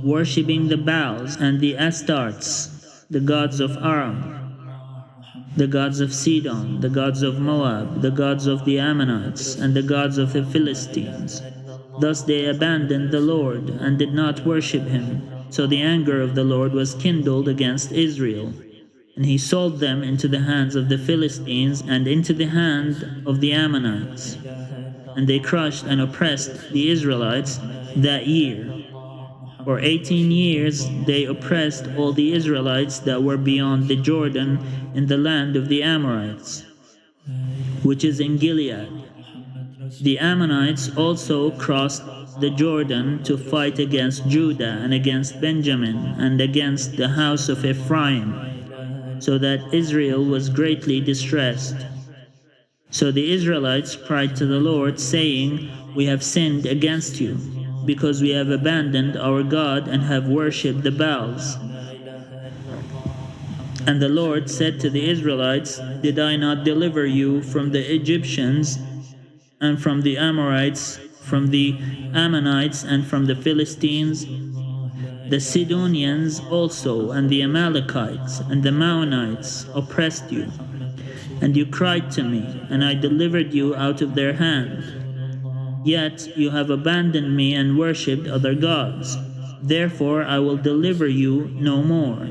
A: worshipping the Baals and the Astartes, the gods of Aram, the gods of Sidon, the gods of Moab, the gods of the Ammonites, and the gods of the Philistines. Thus they abandoned the Lord and did not worship him. So the anger of the Lord was kindled against Israel, and he sold them into the hands of the Philistines and into the hand of the Ammonites. And they crushed and oppressed the Israelites that year. For 18 years they oppressed all the Israelites that were beyond the Jordan in the land of the Amorites, which is in Gilead. The Ammonites also crossed the Jordan to fight against Judah and against Benjamin and against the house of Ephraim, so that Israel was greatly distressed. So the Israelites cried to the Lord, saying, "We have sinned against you, because we have abandoned our God and have worshipped the Baals." And the Lord said to the Israelites, "Did I not deliver you from the Egyptians, and from the Amorites, from the Ammonites, and from the Philistines? The Sidonians also, and the Amalekites, and the Maonites oppressed you. And you cried to me, and I delivered you out of their hand. Yet you have abandoned me and worshipped other gods. Therefore I will deliver you no more."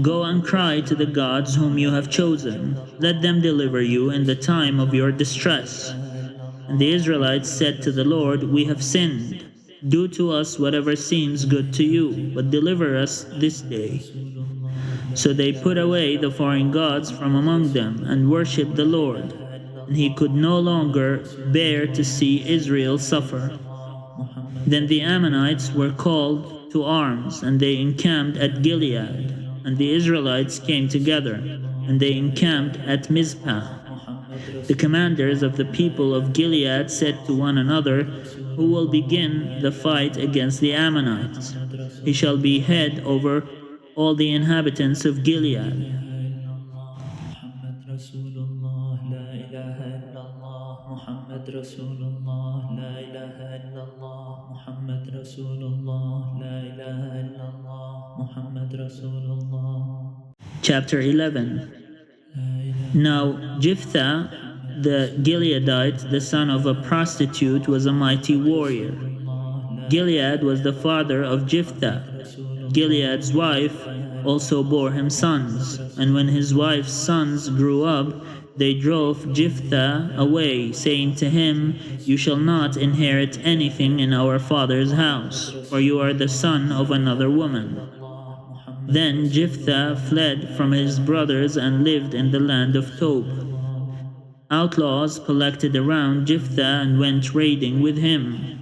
A: Go and cry to the gods whom you have chosen. Let them deliver you in the time of your distress. And the Israelites said to the Lord, We have sinned. Do to us whatever seems good to you, but deliver us this day. So they put away the foreign gods from among them and worshipped the Lord. And he could no longer bear to see Israel suffer. Then the Ammonites were called to arms, and they encamped at Gilead. And the Israelites came together, and they encamped at Mizpah. The commanders of the people of Gilead said to one another, Who will begin the fight against the Ammonites? He shall be head over all the inhabitants of Gilead. Chapter 11. Now Jephthah the Gileadite, the son of a prostitute, was a mighty warrior. Gilead was the father of Jephthah. Gilead's wife also bore him sons, and when his wife's sons grew up, they drove Jephthah away, saying to him, You shall not inherit anything in our father's house, for you are the son of another woman. Then Jephthah fled from his brothers and lived in the land of Tob. Outlaws collected around Jephthah and went raiding with him.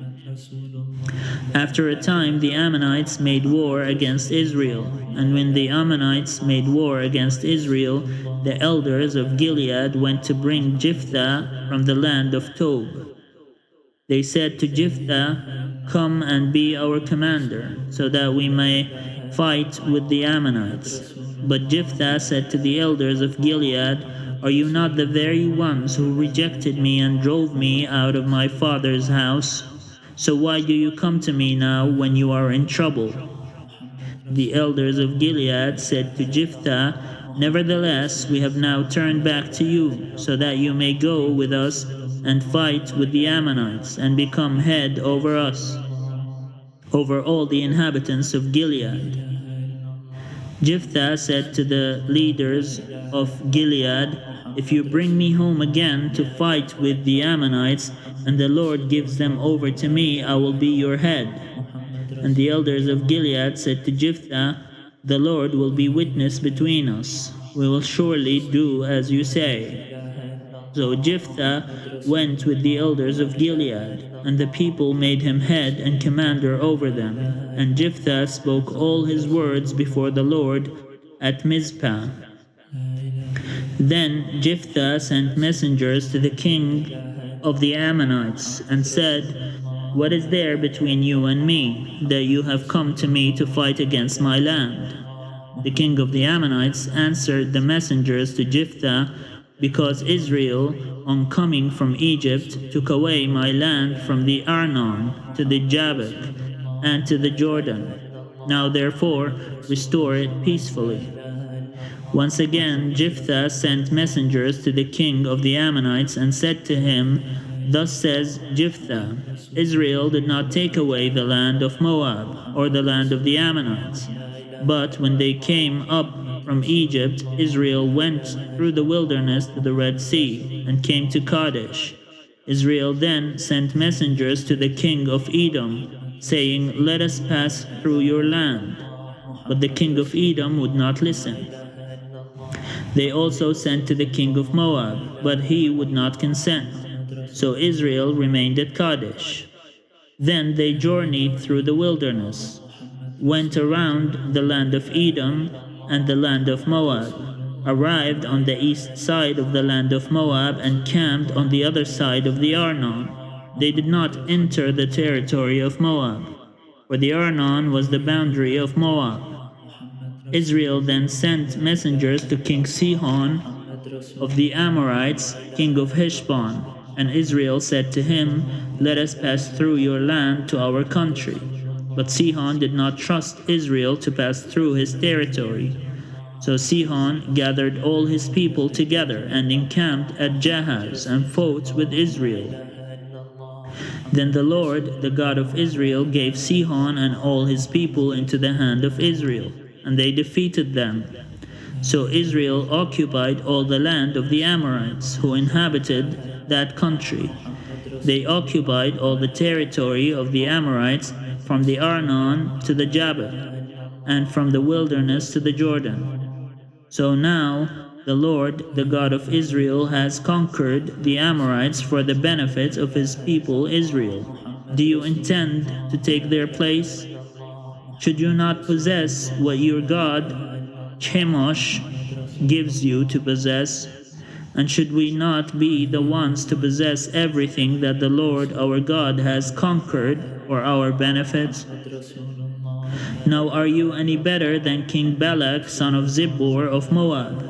A: After a time, the Ammonites made war against Israel, and when the Ammonites made war against Israel, the elders of Gilead went to bring Jephthah from the land of Tob. They said to Jephthah, Come and be our commander, so that we may fight with the Ammonites. But Jephthah said to the elders of Gilead, Are you not the very ones who rejected me and drove me out of my father's house? So why do you come to me now when you are in trouble? The elders of Gilead said to Jephthah, Nevertheless, we have now turned back to you, so that you may go with us and fight with the Ammonites, and become head over us, over all the inhabitants of Gilead. Jephthah said to the leaders of Gilead, If you bring me home again to fight with the Ammonites, and the Lord gives them over to me, I will be your head. And the elders of Gilead said to Jephthah, The Lord will be witness between us. We will surely do as you say. So Jephthah went with the elders of Gilead, and the people made him head and commander over them. And Jephthah spoke all his words before the Lord at Mizpah. Then Jephthah sent messengers to the king of the Ammonites, and said, What is there between you and me, that you have come to me to fight against my land? The king of the Ammonites answered the messengers to Jephthah, Because Israel, on coming from Egypt, took away my land from the Arnon to the Jabbok and to the Jordan. Now therefore restore it peacefully. Once again Jephthah sent messengers to the king of the Ammonites and said to him, Thus says Jephthah, Israel did not take away the land of Moab or the land of the Ammonites. But when they came up from Egypt, Israel went through the wilderness to the Red Sea and came to Kadesh. Israel then sent messengers to the king of Edom, saying, Let us pass through your land. But the king of Edom would not listen. They also sent to the king of Moab, but he would not consent. So Israel remained at Kadesh. Then they journeyed through the wilderness, went around the land of Edom and the land of Moab, arrived on the east side of the land of Moab, and camped on the other side of the Arnon. They did not enter the territory of Moab, for the Arnon was the boundary of Moab. Israel then sent messengers to King Sihon of the Amorites, king of Heshbon, and Israel said to him, Let us pass through your land to our country. But Sihon did not trust Israel to pass through his territory. So Sihon gathered all his people together and encamped at Jahaz and fought with Israel. Then the Lord, the God of Israel, gave Sihon and all his people into the hand of Israel, and they defeated them. So Israel occupied all the land of the Amorites, who inhabited that country. They occupied all the territory of the Amorites from the Arnon to the Jabbok, and from the wilderness to the Jordan. So now the Lord, the God of Israel, has conquered the Amorites for the benefit of his people Israel. Do you intend to take their place? Should you not possess what your God, Chemosh, gives you to possess? And should we not be the ones to possess everything that the Lord our God has conquered for our benefit? Now are you any better than King Balak, son of Zippor of Moab?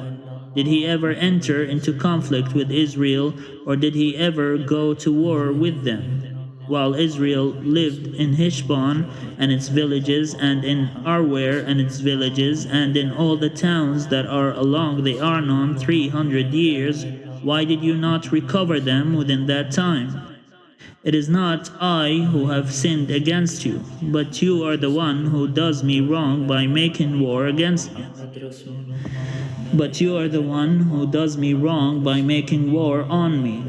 A: Did he ever enter into conflict with Israel, or did he ever go to war with them? While Israel lived in Heshbon and its villages, and in Aroer and its villages, and in all the towns that are along the Arnon 300 years, why did you not recover them within that time? It is not I who have sinned against you, but you are the one who does me wrong by making war against me. But you are the one who does me wrong by making war on me.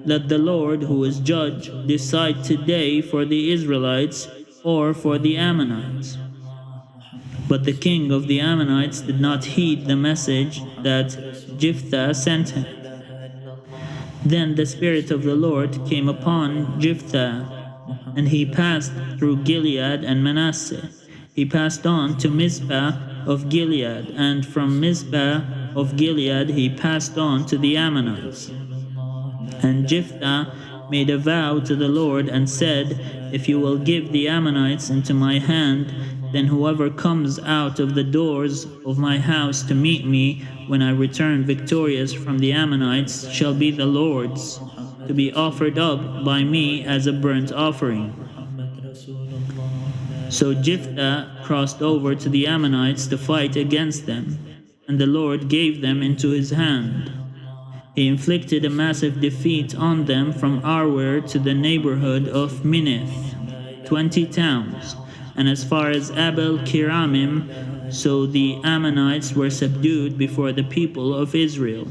A: Let the Lord, who is judge, decide today for the Israelites or for the Ammonites. But the king of the Ammonites did not heed the message that Jephthah sent him. Then the Spirit of the Lord came upon Jephthah, and he passed through Gilead and Manasseh. He passed on to Mizpah of Gilead, and from Mizpah of Gilead he passed on to the Ammonites. And Jephthah made a vow to the Lord and said, If you will give the Ammonites into my hand, then whoever comes out of the doors of my house to meet me when I return victorious from the Ammonites shall be the Lord's, to be offered up by me as a burnt offering. So Jephthah crossed over to the Ammonites to fight against them, and the Lord gave them into his hand. He inflicted a massive defeat on them from Aroer to the neighborhood of Minnith, 20 towns, and as far as Abel Kiramim, so the Ammonites were subdued before the people of Israel.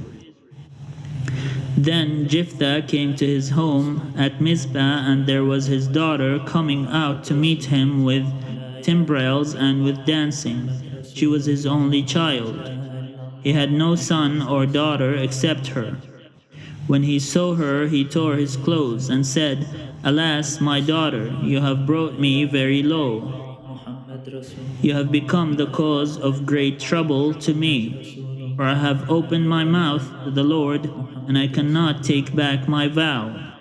A: Then Jephthah came to his home at Mizpah, and there was his daughter coming out to meet him with timbrels and with dancing. She was his only child. He had no son or daughter except her. When he saw her, he tore his clothes and said, Alas, my daughter, you have brought me very low. You have become the cause of great trouble to me, for I have opened my mouth to the Lord, and I cannot take back my vow.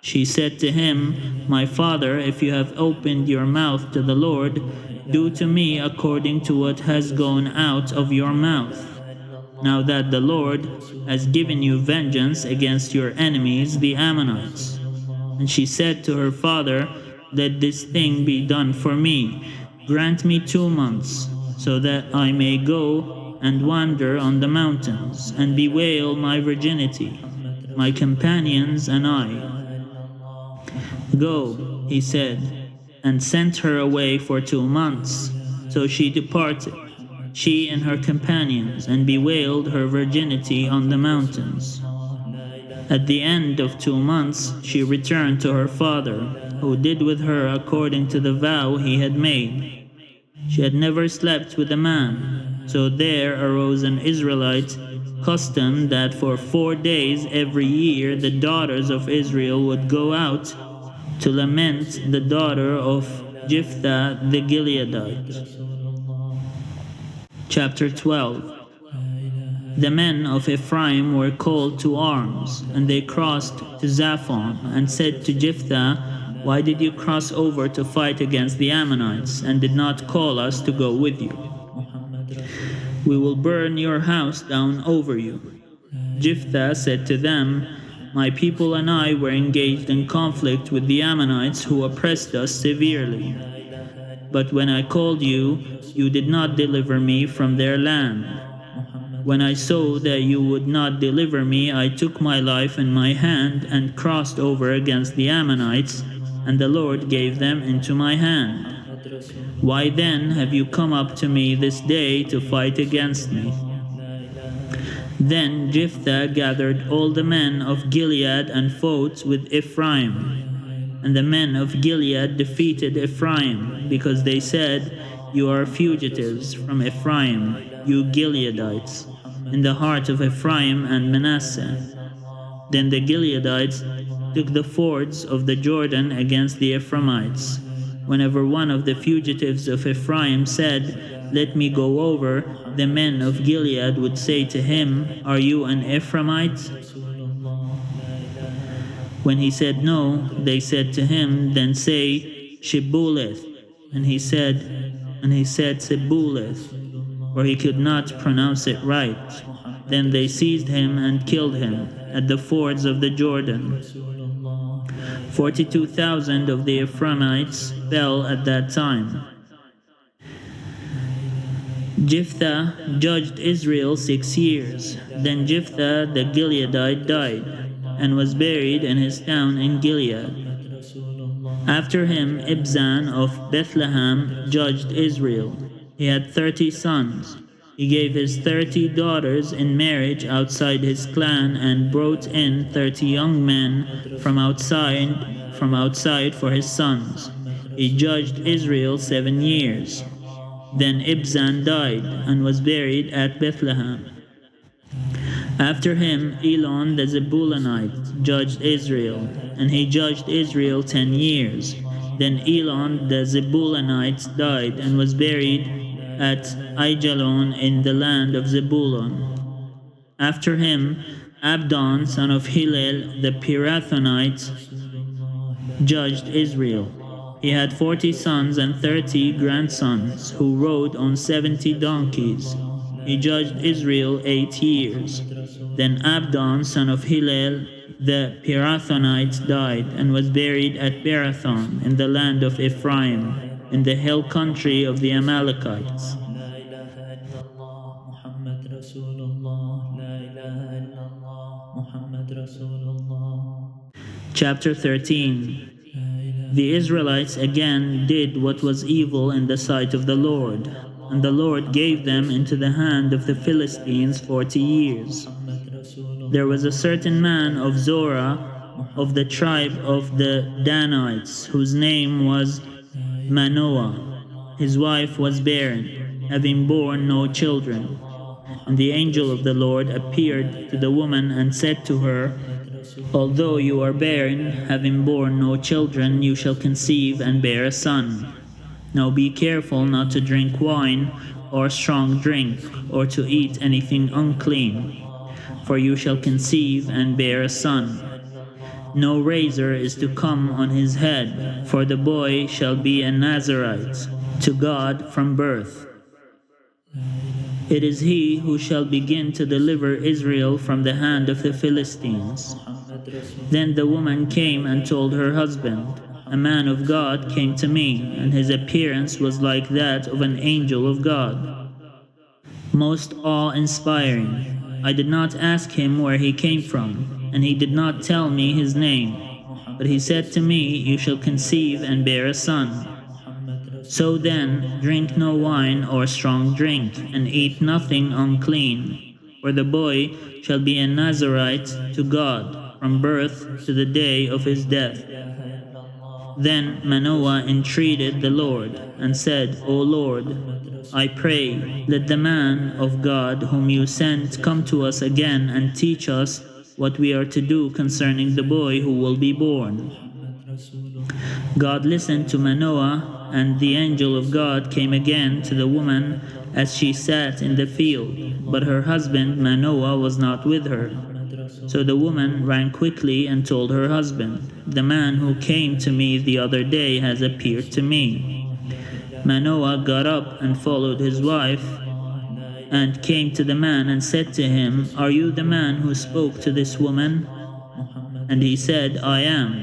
A: She said to him, My father, if you have opened your mouth to the Lord, do to me according to what has gone out of your mouth. Now that the Lord has given you vengeance against your enemies, the Ammonites. And she said to her father, Let this thing be done for me. Grant me 2 months, so that I may go and wander on the mountains, and bewail my virginity, my companions and I. Go, he said, and sent her away for 2 months. So she departed, she and her companions, and bewailed her virginity on the mountains. At the end of 2 months she returned to her father, who did with her according to the vow he had made. She had never slept with a man, so there arose an Israelite custom that for 4 days every year the daughters of Israel would go out to lament the daughter of Jephthah the Gileadite. Chapter 12. The men of Ephraim were called to arms, and they crossed to Zaphon, and said to Jephthah, Why did you cross over to fight against the Ammonites, and did not call us to go with you? We will burn your house down over you. Jephthah said to them, My people and I were engaged in conflict with the Ammonites who oppressed us severely. But when I called you, you did not deliver me from their land. When I saw that you would not deliver me, I took my life in my hand and crossed over against the Ammonites, and the Lord gave them into my hand. Why then have you come up to me this day to fight against me? Then Jephthah gathered all the men of Gilead and fought with Ephraim. And the men of Gilead defeated Ephraim, because they said, "You are fugitives from Ephraim, you Gileadites, in the heart of Ephraim and Manasseh." Then the Gileadites took the fords of the Jordan against the Ephraimites. Whenever one of the fugitives of Ephraim said, "Let me go over," the men of Gilead would say to him, "Are you an Ephraimite?" When he said no, they said to him, "Then say, Shibboleth." And he said Sibboleth, for he could not pronounce it right. Then they seized him and killed him at the fords of the Jordan. 42,000 of the Ephraimites fell at that time. Jephthah judged Israel 6 years. Then Jephthah the Gileadite died, and was buried in his town in Gilead. After him Ibzan of Bethlehem judged Israel. He had 30 sons. He gave his 30 daughters in marriage outside his clan, and brought in 30 young men from outside for his sons. He judged Israel 7 years. Then Ibzan died, and was buried at Bethlehem. After him Elon the Zebulunite judged Israel, and he judged Israel 10 years. Then Elon the Zebulunite died, and was buried at Aijalon in the land of Zebulun. After him Abdon son of Hillel the Pirathonite judged Israel. He had 40 sons and 30 grandsons, who rode on 70 donkeys. He judged Israel 8 years. Then Abdon son of Hillel the Pirathonite died, and was buried at Pirathon in the land of Ephraim, in the hill country of the Amalekites. Chapter 13. The Israelites again did what was evil in the sight of the Lord, and the Lord gave them into the hand of the Philistines 40 years. There was a certain man of Zorah, of the tribe of the Danites, whose name was Manoah. His wife was barren, having borne no children. And the angel of the Lord appeared to the woman and said to her, "Although you are barren, having borne no children, you shall conceive and bear a son. Now be careful not to drink wine or strong drink, or to eat anything unclean, for you shall conceive and bear a son. No razor is to come on his head, for the boy shall be a Nazirite to God from birth. It is he who shall begin to deliver Israel from the hand of the Philistines." Then the woman came and told her husband, "A man of God came to me, and his appearance was like that of an angel of God, most awe-inspiring. I did not ask him where he came from, and he did not tell me his name. But he said to me, 'You shall conceive and bear a son. So then, drink no wine or strong drink, and eat nothing unclean, for the boy shall be a Nazirite to God from birth to the day of his death.' Then Manoah entreated the Lord, and said, 'O Lord, I pray, let the man of God whom you sent come to us again and teach us what we are to do concerning the boy who will be born.' God listened to Manoah, and the angel of God came again to the woman as she sat in the field, but her husband Manoah was not with her. So the woman ran quickly and told her husband, 'The man who came to me the other day has appeared to me.' Manoah got up and followed his wife, and came to the man and said to him, 'Are you the man who spoke to this woman?' And he said, 'I am.'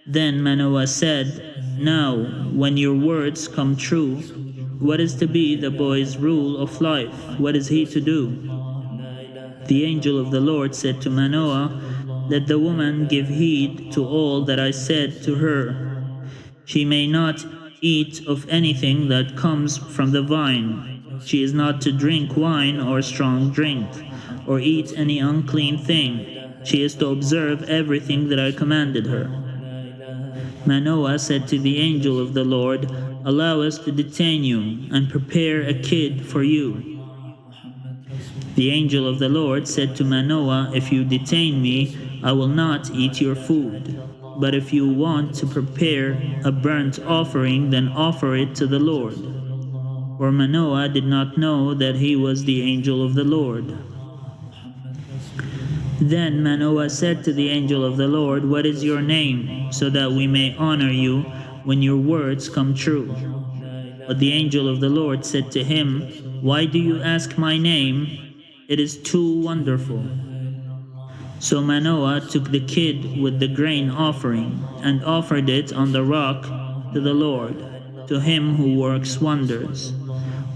A: Then Manoah said, 'Now, when your words come true, what is to be the boy's rule of life? What is he to do?' The angel of the Lord said to Manoah, 'Let the woman give heed to all that I said to her. She may not eat of anything that comes from the vine. She is not to drink wine or strong drink, or eat any unclean thing. She is to observe everything that I commanded her. Manoah said to the angel of the Lord, "Allow us to detain you and prepare a kid for you." The angel of the Lord said to Manoah, "If you detain me, I will not eat your food. But if you want to prepare a burnt offering, then offer it to the Lord." For Manoah did not know that he was the angel of the Lord. Then Manoah said to the angel of the Lord, "What is your name, so that we may honor you when your words come true?" But the angel of the Lord said to him, "Why do you ask my name? It is too wonderful." So Manoah took the kid with the grain offering and offered it on the rock to the Lord, to him who works wonders.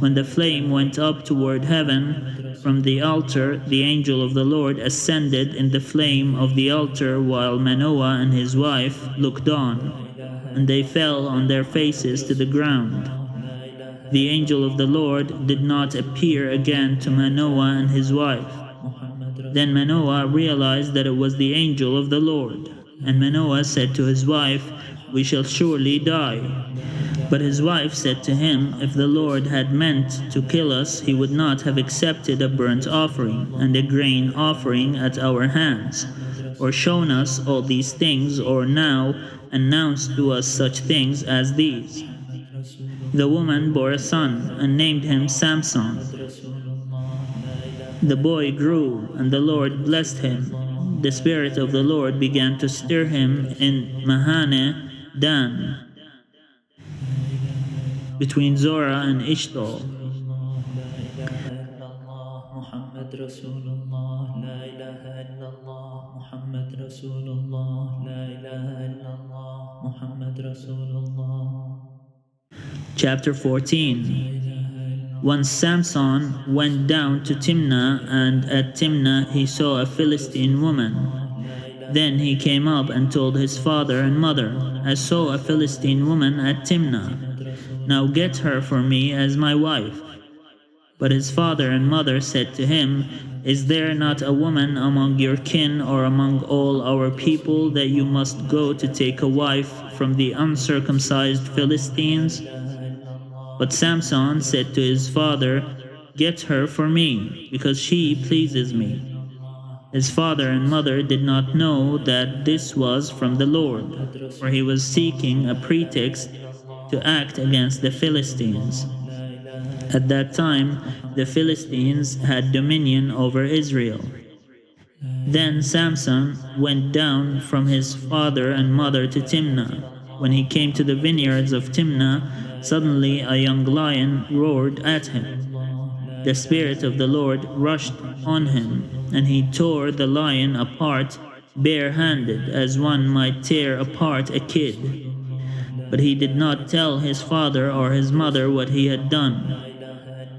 A: When the flame went up toward heaven from the altar, the angel of the Lord ascended in the flame of the altar, while Manoah and his wife looked on, and they fell on their faces to the ground. The angel of the Lord did not appear again to Manoah and his wife. Then Manoah realized that it was the angel of the Lord. And Manoah said to his wife, "We shall surely die." But his wife said to him, "If the Lord had meant to kill us, he would not have accepted a burnt offering and a grain offering at our hands, or shown us all these things, or now announced to us such things as these." The woman bore a son and named him Samson. The boy grew, and the Lord blessed him. The Spirit of the Lord began to stir him in Mahane Dan, between Zorah and Eshtaol. Chapter 14. Once Samson went down to Timnah, and at Timnah he saw a Philistine woman. Then he came up and told his father and mother, "I saw a Philistine woman at Timnah. Now get her for me as my wife." But his father and mother said to him, "Is there not a woman among your kin or among all our people that you must go to take a wife from the uncircumcised Philistines?" But Samson said to his father, "Get her for me, because she pleases me." His father and mother did not know that this was from the Lord, for he was seeking a pretext to act against the Philistines. At that time, the Philistines had dominion over Israel. Then Samson went down from his father and mother to Timnah. When he came to the vineyards of Timnah, suddenly a young lion roared at him. The Spirit of the Lord rushed on him, and he tore the lion apart bare-handed, as one might tear apart a kid. But he did not tell his father or his mother what he had done.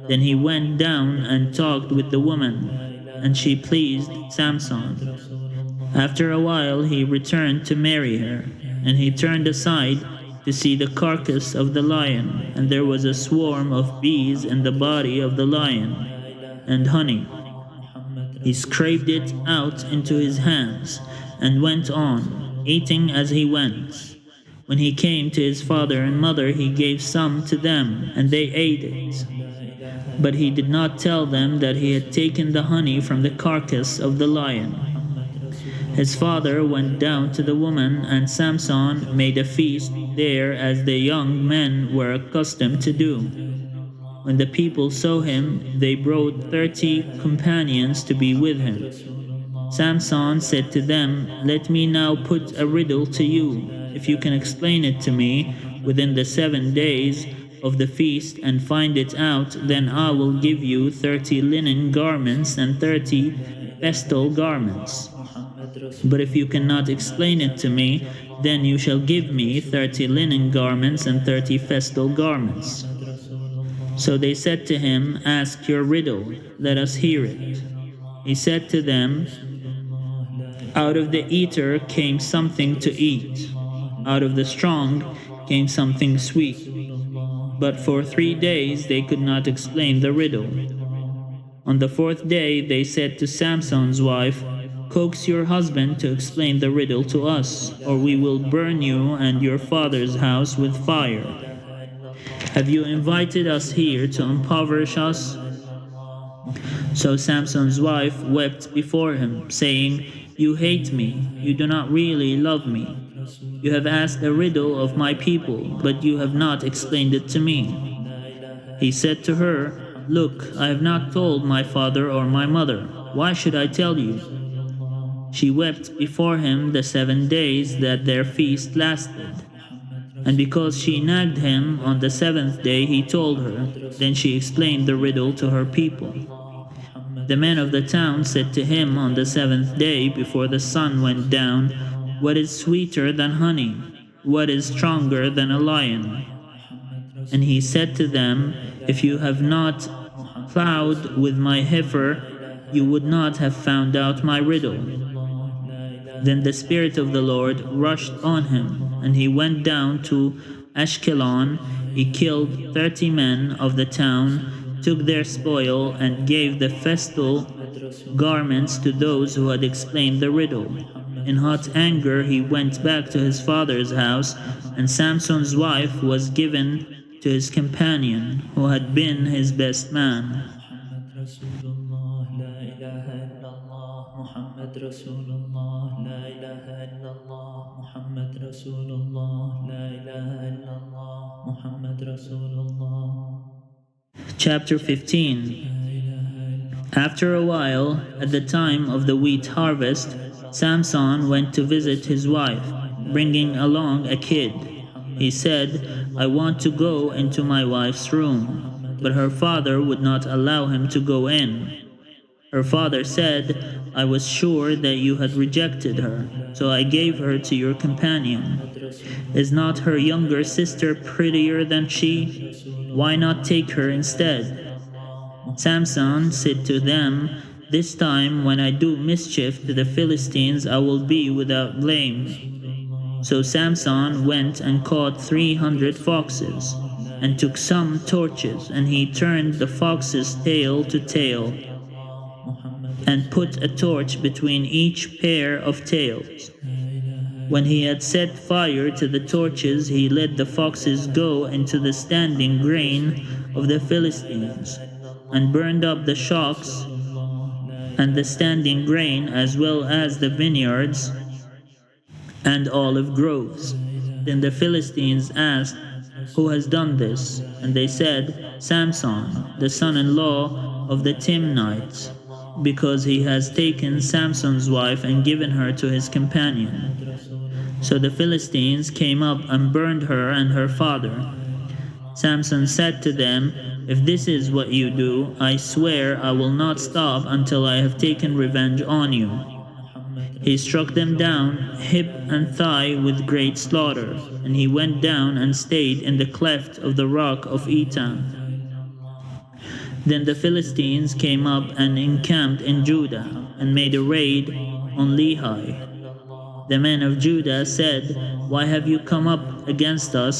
A: Then he went down and talked with the woman, and she pleased Samson. After a while he returned to marry her, and he turned aside to see the carcass of the lion, and there was a swarm of bees in the body of the lion, and honey. He scraped it out into his hands, and went on, eating as he went. When he came to his father and mother, he gave some to them, and they ate it. But he did not tell them that he had taken the honey from the carcass of the lion. His father went down to the woman, and Samson made a feast there, as the young men were accustomed to do. When the people saw him, they brought 30 companions to be with him. Samson said to them, "Let me now put a riddle to you. If you can explain it to me within the 7 days of the feast and find it out, then I will give you 30 linen garments and 30 festal garments. But if you cannot explain it to me, then you shall give me 30 linen garments and 30 festal garments." So they said to him, "Ask your riddle, let us hear it." He said to them, "Out of the eater came something to eat. Out of the strong came something sweet. But for 3 days they could not explain the riddle. On the fourth day they said to Samson's wife, "Coax your husband to explain the riddle to us, or we will burn you and your father's house with fire. Have you invited us here to impoverish us?" So Samson's wife wept before him, saying, "You hate me, you do not really love me. You have asked a riddle of my people, but you have not explained it to me." He said to her, "Look, I have not told my father or my mother. Why should I tell you?" She wept before him the 7 days that their feast lasted. And because she nagged him on the seventh day, he told her. Then she explained the riddle to her people. The men of the town said to him on the seventh day, before the sun went down, "What is sweeter than honey? What is stronger than a lion?" And he said to them, "If you have not plowed with my heifer, you would not have found out my riddle." Then the Spirit of the Lord rushed on him, and he went down to Ashkelon. He killed 30 men of the town, took their spoil, and gave the festal garments to those who had explained the riddle. In hot anger he went back to his father's house, and Samson's wife was given to his companion, who had been his best man. Chapter 15. After a while, at the time of the wheat harvest, Samson went to visit his wife, bringing along a kid. He said, "I want to go into my wife's room." But her father would not allow him to go in. Her father said, "I was sure that you had rejected her, so I gave her to your companion. Is not her younger sister prettier than she? Why not take her instead?" Samson said to them, "This time when I do mischief to the Philistines, I will be without blame." So Samson went and caught 300 foxes, and took some torches, and he turned the fox's tail to tail, and put a torch between each pair of tails. When he had set fire to the torches, he let the foxes go into the standing grain of the Philistines, and burned up the shocks and the standing grain, as well as the vineyards and olive groves. Then the Philistines asked, "Who has done this?" And they said, "Samson, the son-in-law of the Timnites, because he has taken Samson's wife and given her to his companion." So the Philistines came up and burned her and her father. Samson said to them, "If this is what you do, I swear I will not stop until I have taken revenge on you." He struck them down, hip and thigh, with great slaughter, and he went down and stayed in the cleft of the rock of Etam. Then the Philistines came up and encamped in Judah, and made a raid on Lehi. The men of Judah said, "Why have you come up against us?"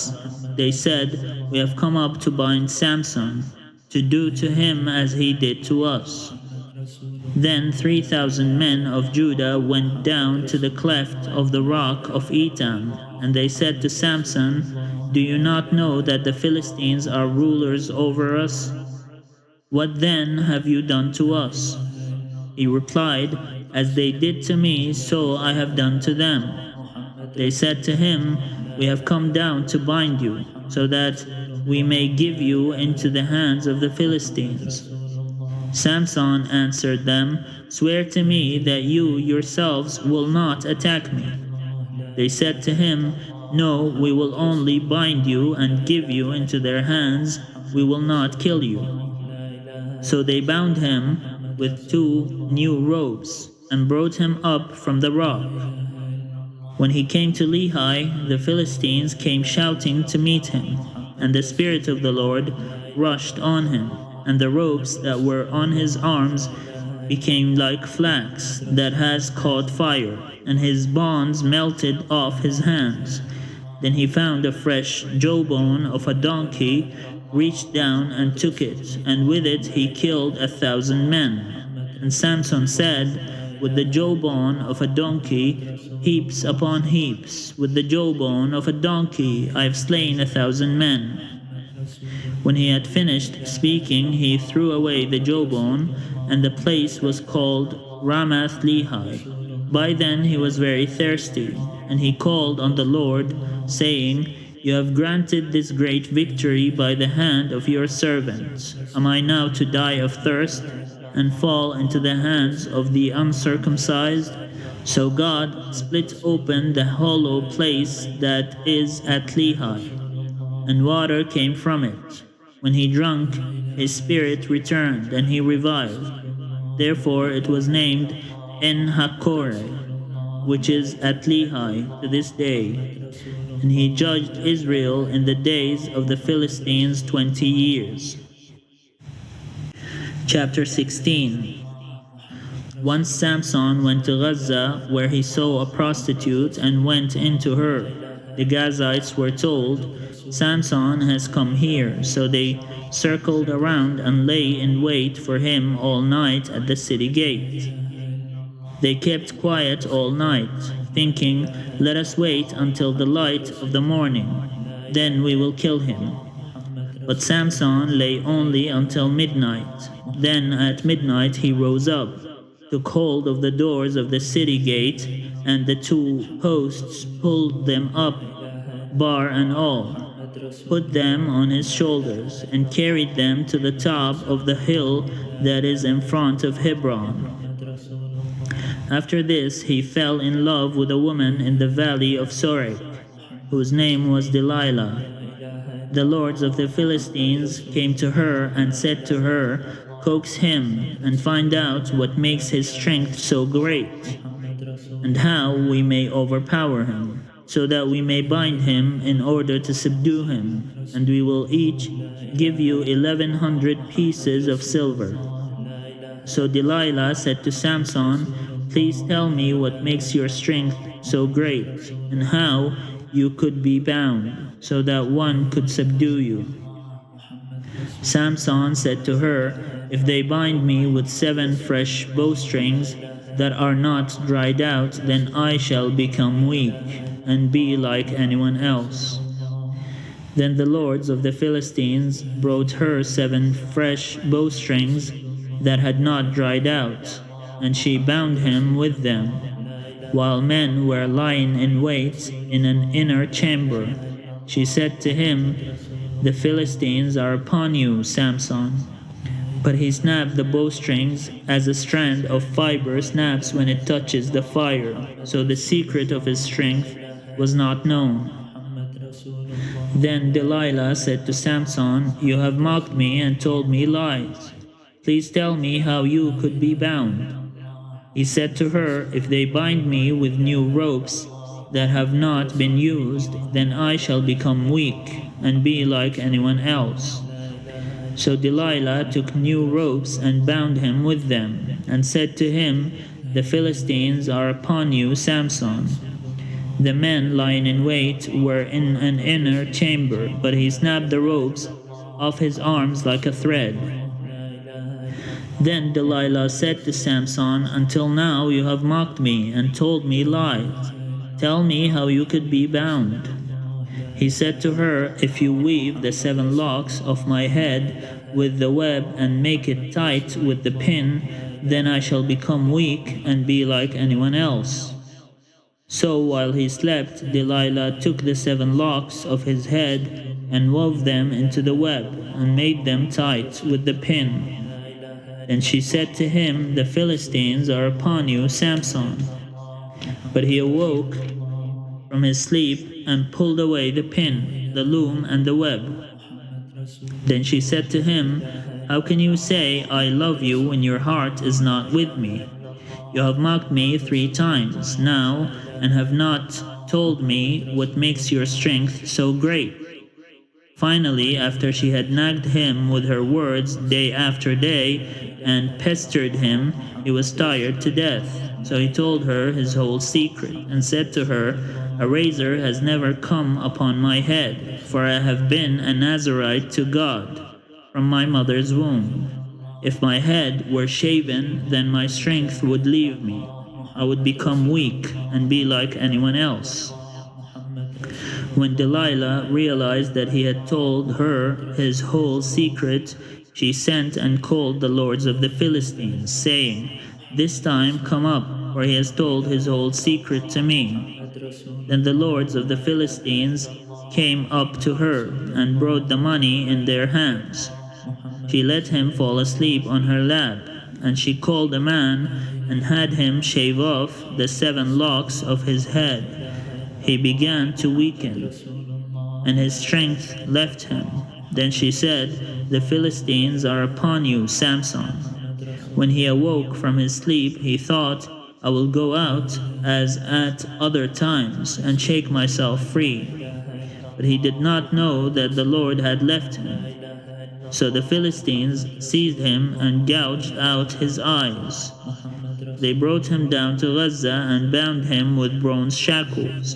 A: They said, "We have come up to bind Samson, to do to him as he did to us." Then 3,000 men of Judah went down to the cleft of the rock of Etam, and they said to Samson, "Do you not know that the Philistines are rulers over us? What then have you done to us?" He replied, "As they did to me, so I have done to them." They said to him, "We have come down to bind you, so that we may give you into the hands of the Philistines." Samson answered them, "Swear to me that you yourselves will not attack me." They said to him, "No, we will only bind you and give you into their hands. We will not kill you." So they bound him with 2 new ropes and brought him up from the rock. When he came to Lehi, the Philistines came shouting to meet him, and the Spirit of the Lord rushed on him, and the ropes that were on his arms became like flax that has caught fire, and his bonds melted off his hands. Then he found a fresh jawbone of a donkey, reached down and took it, and with it he killed 1,000 men. And Samson said, with the jawbone of a donkey, heaps upon heaps, with the jawbone of a donkey I have slain 1,000 men. When he had finished speaking, he threw away the jawbone, and the place was called Ramath Lehi. By then he was very thirsty, and he called on the Lord, saying, You have granted this great victory by the hand of your servant. Am I now to die of thirst and fall into the hands of the uncircumcised? So God split open the hollow place that is at Lehi, and water came from it. When he drank, his spirit returned, and he revived. Therefore it was named En Hakkore, which is at Lehi to this day. And he judged Israel in the days of the Philistines 20 years. Chapter 16. Once Samson went to Gaza, where he saw a prostitute and went into her. The Gazites were told, Samson has come here, so they circled around and lay in wait for him all night at the city gate. They kept quiet all night, thinking, Let us wait until the light of the morning, then we will kill him. But Samson lay only until midnight. Then at midnight he rose up, took hold of the doors of the city gate, and the two posts pulled them up, bar and all, put them on his shoulders, and carried them to the top of the hill that is in front of Hebron. After this he fell in love with a woman in the valley of Sorek, whose name was Delilah. The lords of the Philistines came to her and said to her, Coax him, and find out what makes his strength so great, and how we may overpower him, so that we may bind him in order to subdue him, and we will each give you 1,100 pieces of silver. So Delilah said to Samson, Please tell me what makes your strength so great, and how you could be bound, so that one could subdue you. Samson said to her, If they bind me with 7 fresh bowstrings that are not dried out, then I shall become weak, and be like anyone else. Then the lords of the Philistines brought her 7 fresh bowstrings that had not dried out, and she bound him with them, while men were lying in wait in an inner chamber. She said to him, The Philistines are upon you, Samson. But he snapped the bowstrings as a strand of fiber snaps when it touches the fire, so the secret of his strength was not known. Then Delilah said to Samson, You have mocked me and told me lies. Please tell me how you could be bound. He said to her, If they bind me with new ropes that have not been used, then I shall become weak and be like anyone else. So Delilah took new ropes and bound him with them, and said to him, The Philistines are upon you, Samson. The men lying in wait were in an inner chamber, but he snapped the ropes off his arms like a thread. Then Delilah said to Samson, Until now you have mocked me and told me lies. Tell me how you could be bound. He said to her, If you weave the 7 locks of my head with the web and make it tight with the pin, then I shall become weak and be like anyone else. So while he slept, Delilah took the 7 locks of his head and wove them into the web and made them tight with the pin. Then she said to him, The Philistines are upon you, Samson. But he awoke from his sleep and pulled away the pin, the loom, and the web. Then she said to him, How can you say, I love you, when your heart is not with me? You have mocked me 3 times now, and have not told me what makes your strength so great. Finally, after she had nagged him with her words day after day, and pestered him, he was tired to death. So he told her his whole secret, and said to her, A razor has never come upon my head, for I have been a Nazirite to God from my mother's womb. If my head were shaven, then my strength would leave me. I would become weak and be like anyone else. When Delilah realized that he had told her his whole secret, she sent and called the lords of the Philistines, saying, "This time come up, for he has told his whole secret to me." Then the lords of the Philistines came up to her and brought the money in their hands. She let him fall asleep on her lap, and she called a man and had him shave off the 7 locks of his head. He began to weaken, and his strength left him. Then she said, "The Philistines are upon you, Samson." When he awoke from his sleep, he thought, "I will go out as at other times and shake myself free." But he did not know that the Lord had left him. So the Philistines seized him and gouged out his eyes. They brought him down to Gaza and bound him with bronze shackles,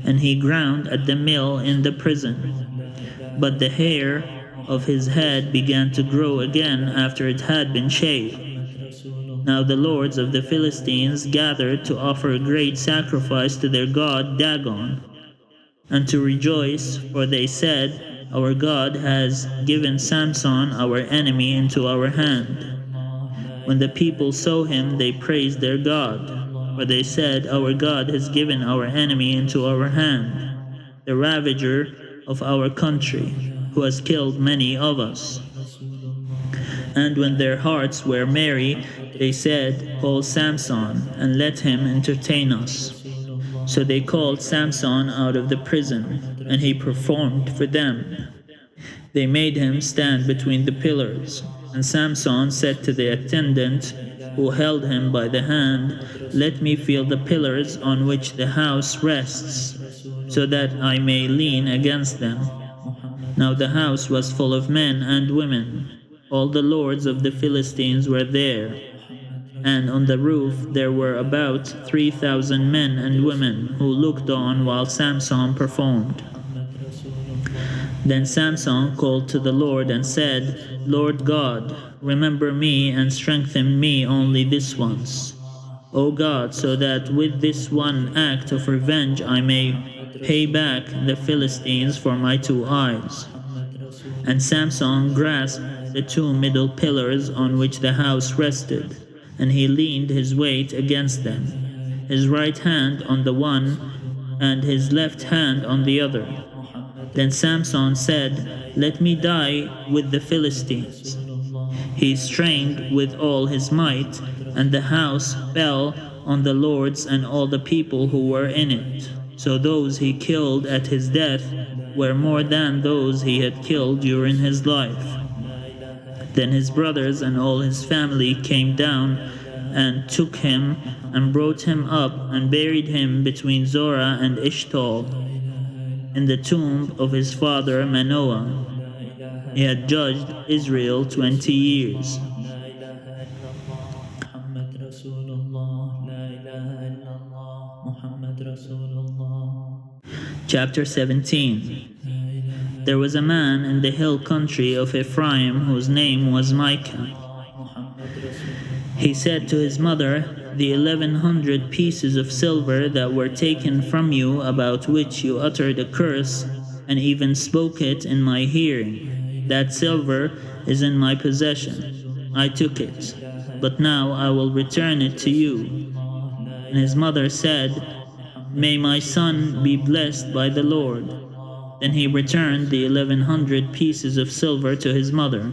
A: and he ground at the mill in the prison. But the hair of his head began to grow again after it had been shaved. Now the lords of the Philistines gathered to offer a great sacrifice to their god Dagon, and to rejoice, for they said, "Our God has given Samson, our enemy, into our hand." When the people saw him, they praised their God, for they said, "Our God has given our enemy into our hand, the ravager of our country, who has killed many of us." And when their hearts were merry, they said, "Call Samson, and let him entertain us." So they called Samson out of the prison, and he performed for them. They made him stand between the pillars, and Samson said to the attendant who held him by the hand, "Let me feel the pillars on which the house rests, so that I may lean against them." Now the house was full of men and women. All the lords of the Philistines were there, and on the roof there were about 3,000 men and women who looked on while Samson performed. Then Samson called to the Lord and said, "Lord God, remember me and strengthen me only this once, O God, so that with this one act of revenge I may pay back the Philistines for my 2 eyes." And Samson grasped the 2 middle pillars on which the house rested, and he leaned his weight against them, his right hand on the one and his left hand on the other. Then Samson said, "Let me die with the Philistines." He strained with all his might, and the house fell on the lords and all the people who were in it. So those he killed at his death were more than those he had killed during his life. Then his brothers and all his family came down and took him and brought him up and buried him between Zorah and Eshtaol in the tomb of his father Manoah. He had judged Israel 20 years. Chapter 17. There was a man in the hill country of Ephraim whose name was Micah. He said to his mother, "The 1,100 pieces of silver that were taken from you, about which you uttered a curse, and even spoke it in my hearing, that silver is in my possession. I took it, but now I will return it to you." And his mother said, "May my son be blessed by the Lord." Then he returned the 1,100 pieces of silver to his mother.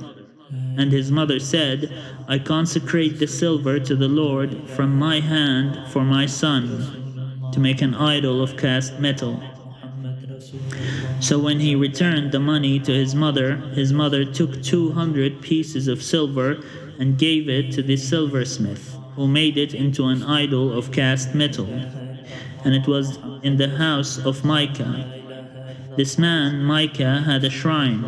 A: And his mother said, "I consecrate the silver to the Lord from my hand for my son, to make an idol of cast metal." So when he returned the money to his mother took 200 pieces of silver and gave it to the silversmith, who made it into an idol of cast metal. And it was in the house of Micah. This man Micah had a shrine,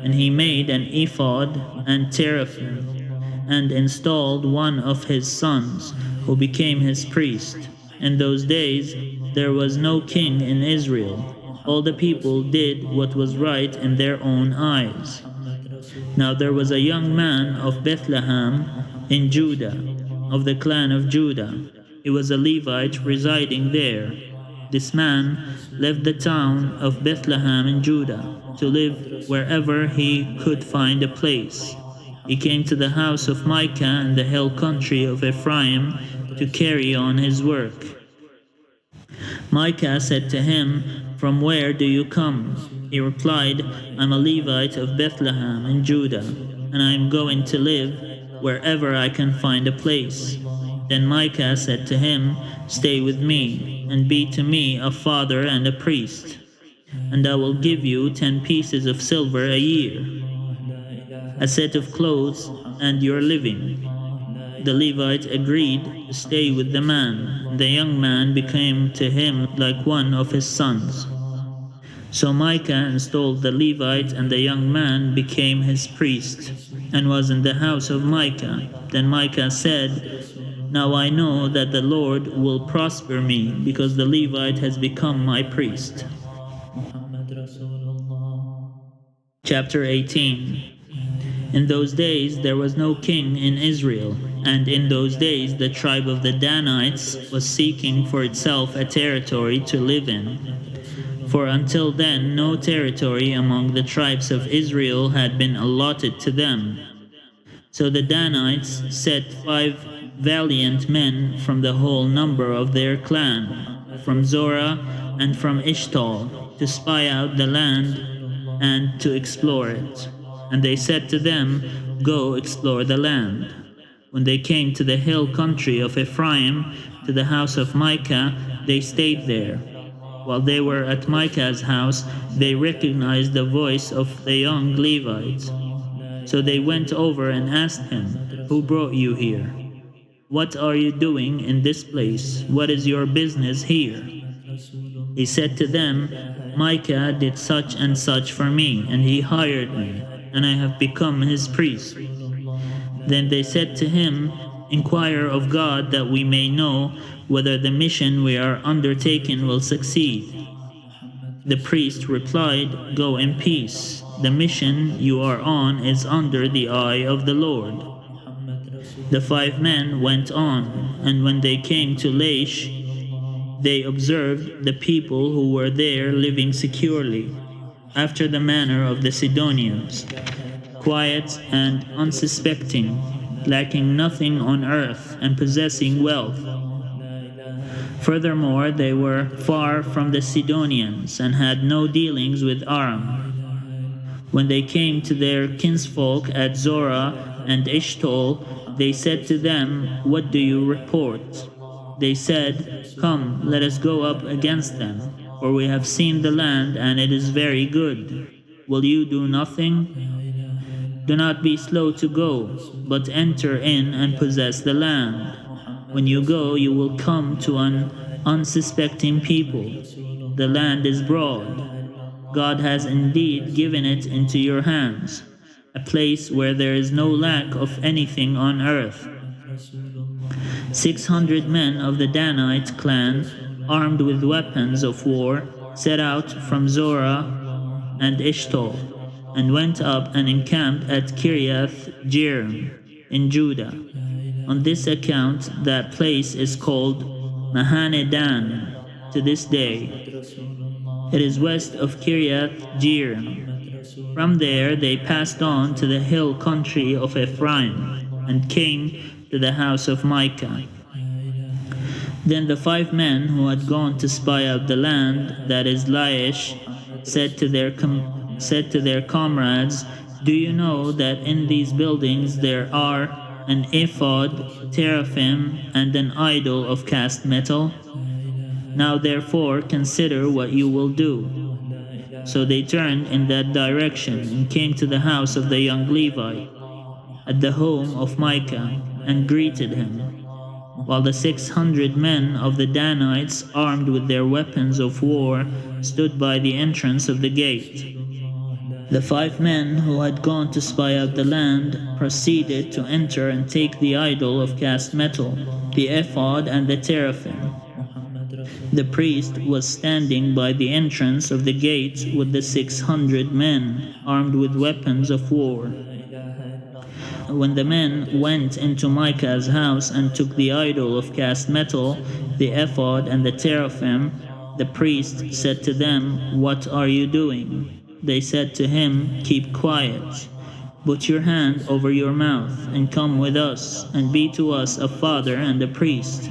A: and he made an ephod and teraphim, and installed one of his sons, who became his priest. In those days there was no king in Israel. All the people did what was right in their own eyes. Now there was a young man of Bethlehem in Judah, of the clan of Judah. He was a Levite residing there. This man left the town of Bethlehem in Judah to live wherever he could find a place. He came to the house of Micah in the hill country of Ephraim to carry on his work. Micah said to him, "From where do you come?" He replied, "I'm a Levite of Bethlehem in Judah, and I am going to live wherever I can find a place." Then Micah said to him, "Stay with me, and be to me a father and a priest, and I will give you 10 pieces of silver a year, a set of clothes, and your living." The Levite agreed to stay with the man. The young man became to him like one of his sons. So Micah installed the Levite, and the young man became his priest, and was in the house of Micah. Then Micah said, "Now I know that the Lord will prosper me, because the Levite has become my priest." Chapter 18. In those days there was no king in Israel, and in those days the tribe of the Danites was seeking for itself a territory to live in. For until then no territory among the tribes of Israel had been allotted to them. So the Danites set 5 valiant men from the whole number of their clan, from Zorah and from Eshtaol, to spy out the land and to explore it. And they said to them, "Go explore the land." When they came to the hill country of Ephraim, to the house of Micah, they stayed there. While they were at Micah's house, they recognized the voice of the young Levite. So they went over and asked him, "Who brought you here? What are you doing in this place? What is your business here?" He said to them, "Micah did such and such for me, and he hired me, and I have become his priest." Then they said to him, "Inquire of God that we may know whether the mission we are undertaking will succeed." The priest replied, "Go in peace. The mission you are on is under the eye of the Lord." The 5 men went on, and when they came to Laish, they observed the people who were there living securely, after the manner of the Sidonians, quiet and unsuspecting, lacking nothing on earth, and possessing wealth. Furthermore, they were far from the Sidonians, and had no dealings with Aram. When they came to their kinsfolk at Zorah and Eshtaol, they said to them, "What do you report?" They said, "Come, let us go up against them, for we have seen the land, and it is very good. Will you do nothing? Do not be slow to go, but enter in and possess the land. When you go, you will come to an unsuspecting people. The land is broad. God has indeed given it into your hands, a place where there is no lack of anything on earth." 600 men of the Danite clan, armed with weapons of war, set out from Zorah and Eshtaol, and went up and encamped at Kiriath Jearim in Judah. On this account that place is called Mahane-dan to this day. It is west of Kiriath Jearim. From there they passed on to the hill country of Ephraim, and came to the house of Micah. Then the 5 men who had gone to spy out the land, that is Laish, said to their comrades, "Do you know that in these buildings there are an ephod, teraphim, and an idol of cast metal? Now therefore consider what you will do." So they turned in that direction and came to the house of the young Levite, at the home of Micah, and greeted him, while the 600 men of the Danites, armed with their weapons of war, stood by the entrance of the gate. The 5 men who had gone to spy out the land proceeded to enter and take the idol of cast metal, the ephod, and the teraphim. The priest was standing by the entrance of the gate with the 600 men, armed with weapons of war. When the men went into Micah's house and took the idol of cast metal, the ephod, and the teraphim, the priest said to them, "What are you doing?" They said to him, "Keep quiet. Put your hand over your mouth, and come with us, and be to us a father and a priest.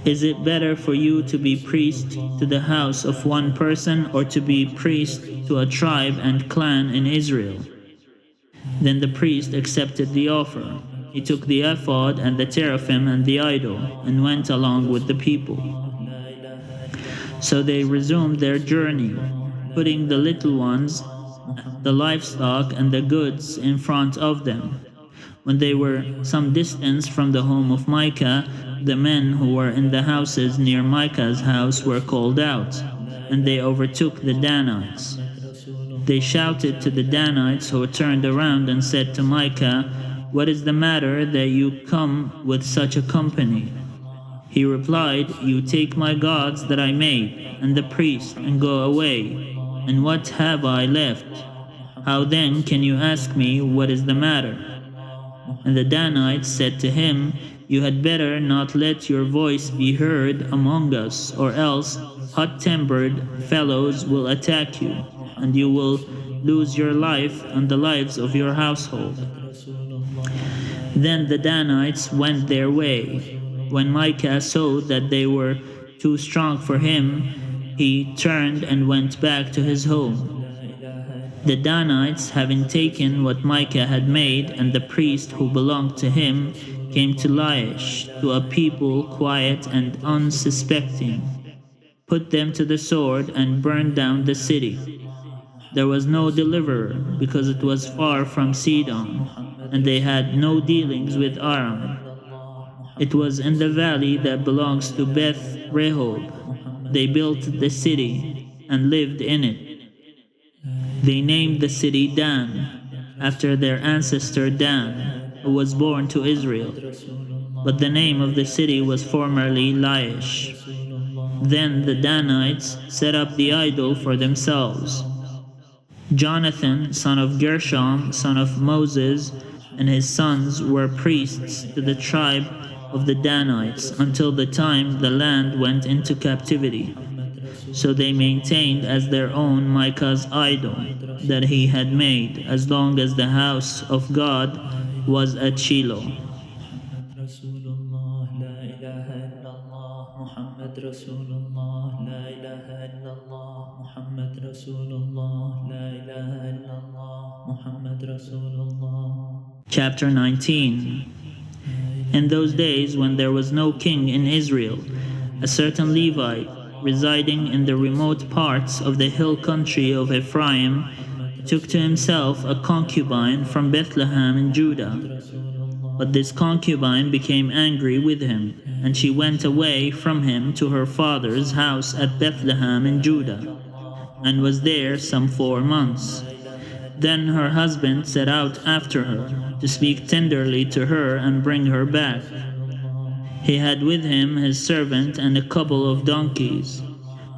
A: Is it better for you to be priest to the house of one person, or to be priest to a tribe and clan in Israel?" Then the priest accepted the offer. He took the ephod and the teraphim and the idol, and went along with the people. So they resumed their journey, putting the little ones, the livestock, and the goods in front of them. When they were some distance from the home of Micah, the men who were in the houses near Micah's house were called out, and they overtook the Danites. They shouted to the Danites, who turned around and said to Micah, "What is the matter that you come with such a company?" He replied, "You take my gods that I made, and the priest, and go away. And what have I left? How then can you ask me what is the matter?" And the Danites said to him, "You had better not let your voice be heard among us, or else hot-tempered fellows will attack you, and you will lose your life and the lives of your household." Then the Danites went their way. When Micah saw that they were too strong for him, he turned and went back to his home. The Danites, having taken what Micah had made, and the priest who belonged to him, came to Laish, to a people quiet and unsuspecting, put them to the sword, and burned down the city. There was no deliverer, because it was far from Sidon, and they had no dealings with Aram. It was in the valley that belongs to Beth Rehob. They built the city and lived in it. They named the city Dan, after their ancestor Dan, who was born to Israel. But the name of the city was formerly Laish. Then the Danites set up the idol for themselves. Jonathan, son of Gershom, son of Moses, and his sons were priests to the tribe of the Danites until the time the land went into captivity. So they maintained as their own Micah's idol that he had made, as long as the house of God was at Shiloh. Chapter 19. In those days, when there was no king in Israel, a certain Levite, residing in the remote parts of the hill country of Ephraim, took to himself a concubine from Bethlehem in Judah. But this concubine became angry with him, and she went away from him to her father's house at Bethlehem in Judah, and was there some 4 months. Then her husband set out after her, to speak tenderly to her and bring her back. He had with him his servant and a couple of donkeys.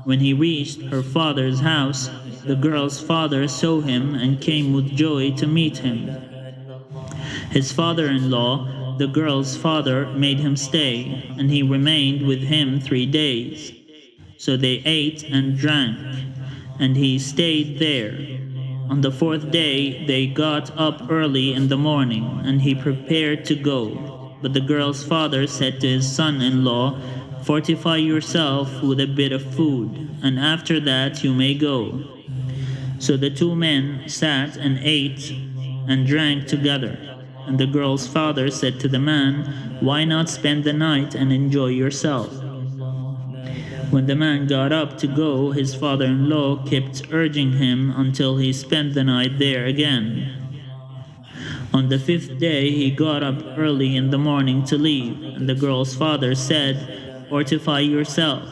A: When he reached her father's house, the girl's father saw him and came with joy to meet him. His father-in-law, the girl's father, made him stay, and he remained with him 3 days. So they ate and drank, and he stayed there. On the 4th day they got up early in the morning, and he prepared to go. But the girl's father said to his son-in-law, "Fortify yourself with a bit of food, and after that you may go." So the 2 men sat and ate and drank together. And the girl's father said to the man, "Why not spend the night and enjoy yourself?" When the man got up to go, his father-in-law kept urging him until he spent the night there again. On the 5th day he got up early in the morning to leave, and the girl's father said, "Fortify yourself."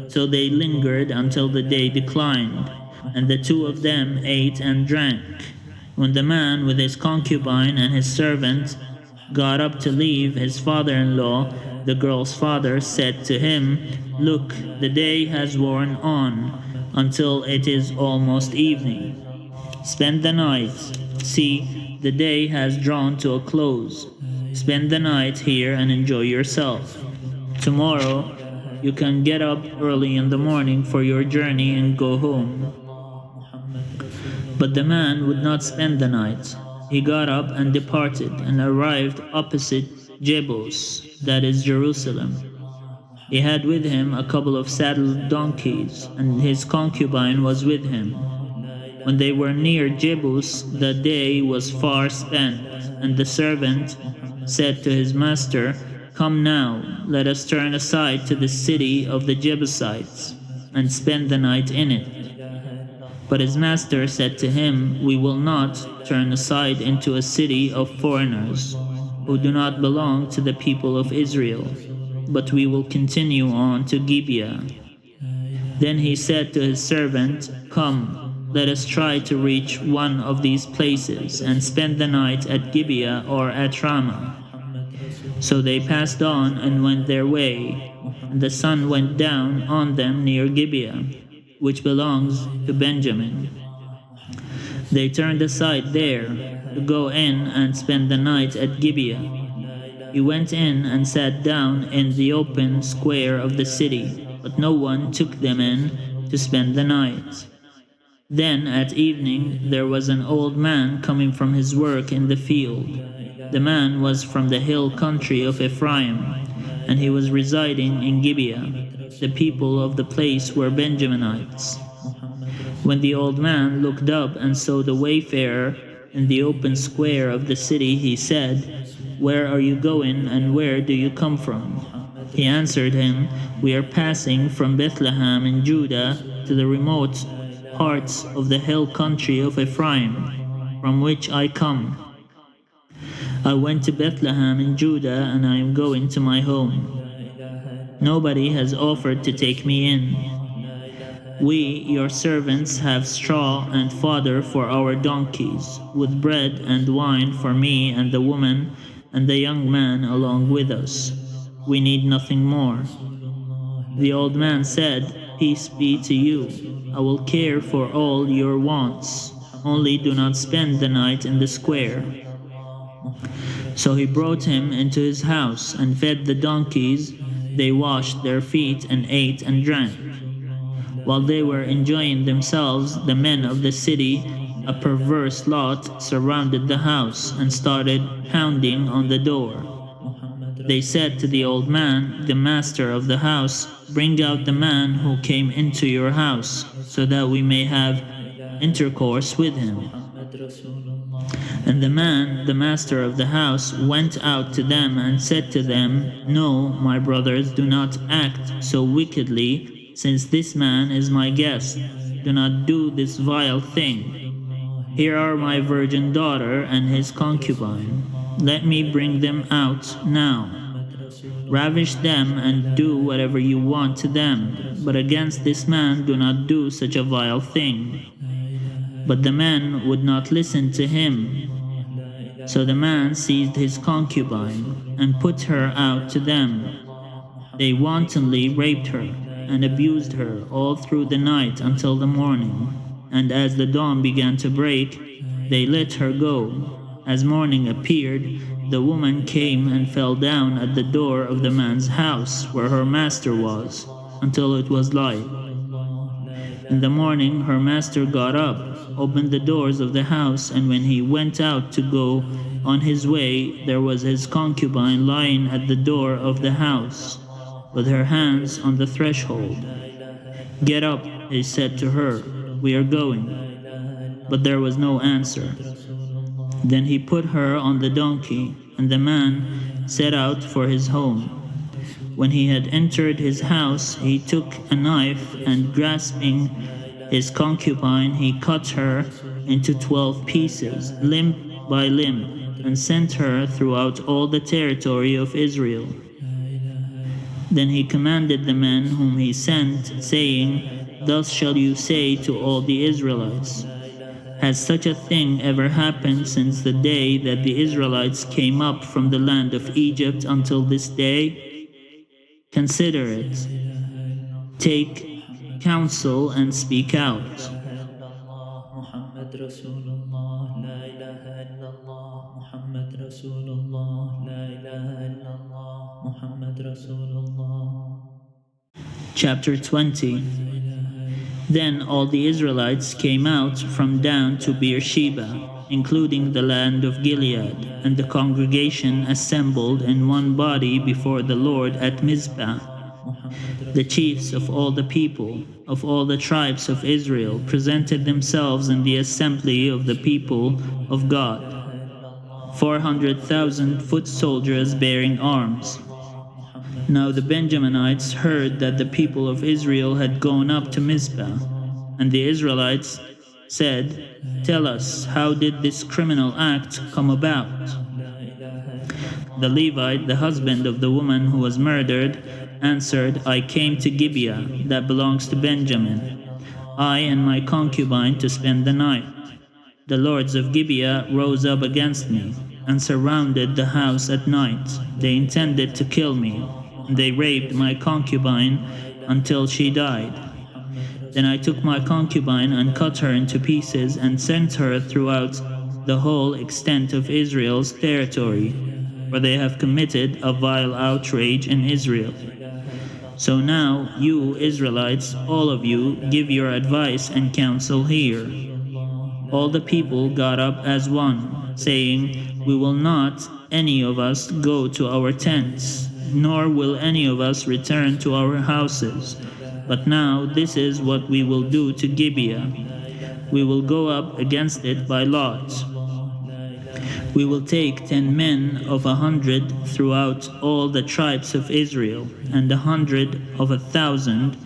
A: So they lingered until the day declined, and the 2 of them ate and drank. When the man with his concubine and his servant got up to leave, his father-in-law, the girl's father, said to him, "Look, the day has worn on until it is almost evening. Spend the night. See, the day has drawn to a close. Spend the night here and enjoy yourself. Tomorrow, you can get up early in the morning for your journey and go home." But the man would not spend the night. He got up and departed and arrived opposite Jebus, that is Jerusalem. He had with him a couple of saddled donkeys, and his concubine was with him. When they were near Jebus, the day was far spent, and the servant said to his master, "Come now, let us turn aside to the city of the Jebusites, and spend the night in it." But his master said to him, "We will not turn aside into a city of foreigners, who do not belong to the people of Israel, but we will continue on to Gibeah." Then he said to his servant, "Come, let us try to reach one of these places, and spend the night at Gibeah or at Ramah." So they passed on and went their way, and the sun went down on them near Gibeah, which belongs to Benjamin. They turned aside there to go in and spend the night at Gibeah. He went in and sat down in the open square of the city, but no one took them in to spend the night. Then at evening there was an old man coming from his work in the field. The man was from the hill country of Ephraim, and he was residing in Gibeah. The people of the place were Benjaminites. When the old man looked up and saw the wayfarer in the open square of the city, he said, "Where are you going, and where do you come from?" He answered him, "We are passing from Bethlehem in Judah to the remote parts of the hill country of Ephraim, from which I come. I went to Bethlehem in Judah, and I am going to my home. Nobody has offered to take me in. We, your servants, have straw and fodder for our donkeys, with bread and wine for me and the woman and the young man along with us. We need nothing more." The old man said, "Peace be to you. I will care for all your wants. Only do not spend the night in the square." So he brought him into his house and fed the donkeys. They washed their feet and ate and drank. While they were enjoying themselves, the men of the city, a perverse lot, surrounded the house and started pounding on the door. They said to the old man, the master of the house, "Bring out the man who came into your house, so that we may have intercourse with him." And the man, the master of the house, went out to them and said to them, "No, my brothers, do not act so wickedly, since this man is my guest. Do not do this vile thing. Here are my virgin daughter and his concubine. Let me bring them out now. Ravish them and do whatever you want to them, but against this man do not do such a vile thing." But the men would not listen to him. So the man seized his concubine and put her out to them. They wantonly raped her and abused her all through the night until the morning. And as the dawn began to break, they let her go. As morning appeared, the woman came and fell down at the door of the man's house where her master was, until it was light. In the morning her master got up, opened the doors of the house, and when he went out to go on his way, there was his concubine lying at the door of the house, with her hands on the threshold. "Get up," he said to her, "we are going." But there was no answer. Then he put her on the donkey, and the man set out for his home. When he had entered his house, he took a knife, and grasping his concubine, he cut her into 12 pieces, limb by limb, and sent her throughout all the territory of Israel. Then he commanded the men whom he sent, saying, "Thus shall you say to all the Israelites, Has such a thing ever happened since the day that the Israelites came up from the land of Egypt until this day? Consider it. Take counsel and speak out. Chapter 20. Then all the Israelites came out from Dan to Beersheba, including the land of Gilead, and the congregation assembled in one body before the Lord at Mizpah. The chiefs of all the people, of all the tribes of Israel, presented themselves in the assembly of the people of God, 400,000 foot soldiers bearing arms. Now the Benjaminites heard that the people of Israel had gone up to Mizpah, and the Israelites said, "Tell us, how did this criminal act come about?" The Levite, the husband of the woman who was murdered, answered, "I came to Gibeah, that belongs to Benjamin, I and my concubine to spend the night. The lords of Gibeah rose up against me and surrounded the house at night. They intended to kill me. They raped my concubine until she died. Then I took my concubine and cut her into pieces and sent her throughout the whole extent of Israel's territory, for they have committed a vile outrage in Israel. So now, you Israelites, all of you, give your advice and counsel here." All the people got up as one, saying, "We will not, any of us, go to our tents, nor will any of us return to our houses. But now this is what we will do to Gibeah. We will go up against it by lot. We will take 10 men of 100 throughout all the tribes of Israel, and 100 of 1,000,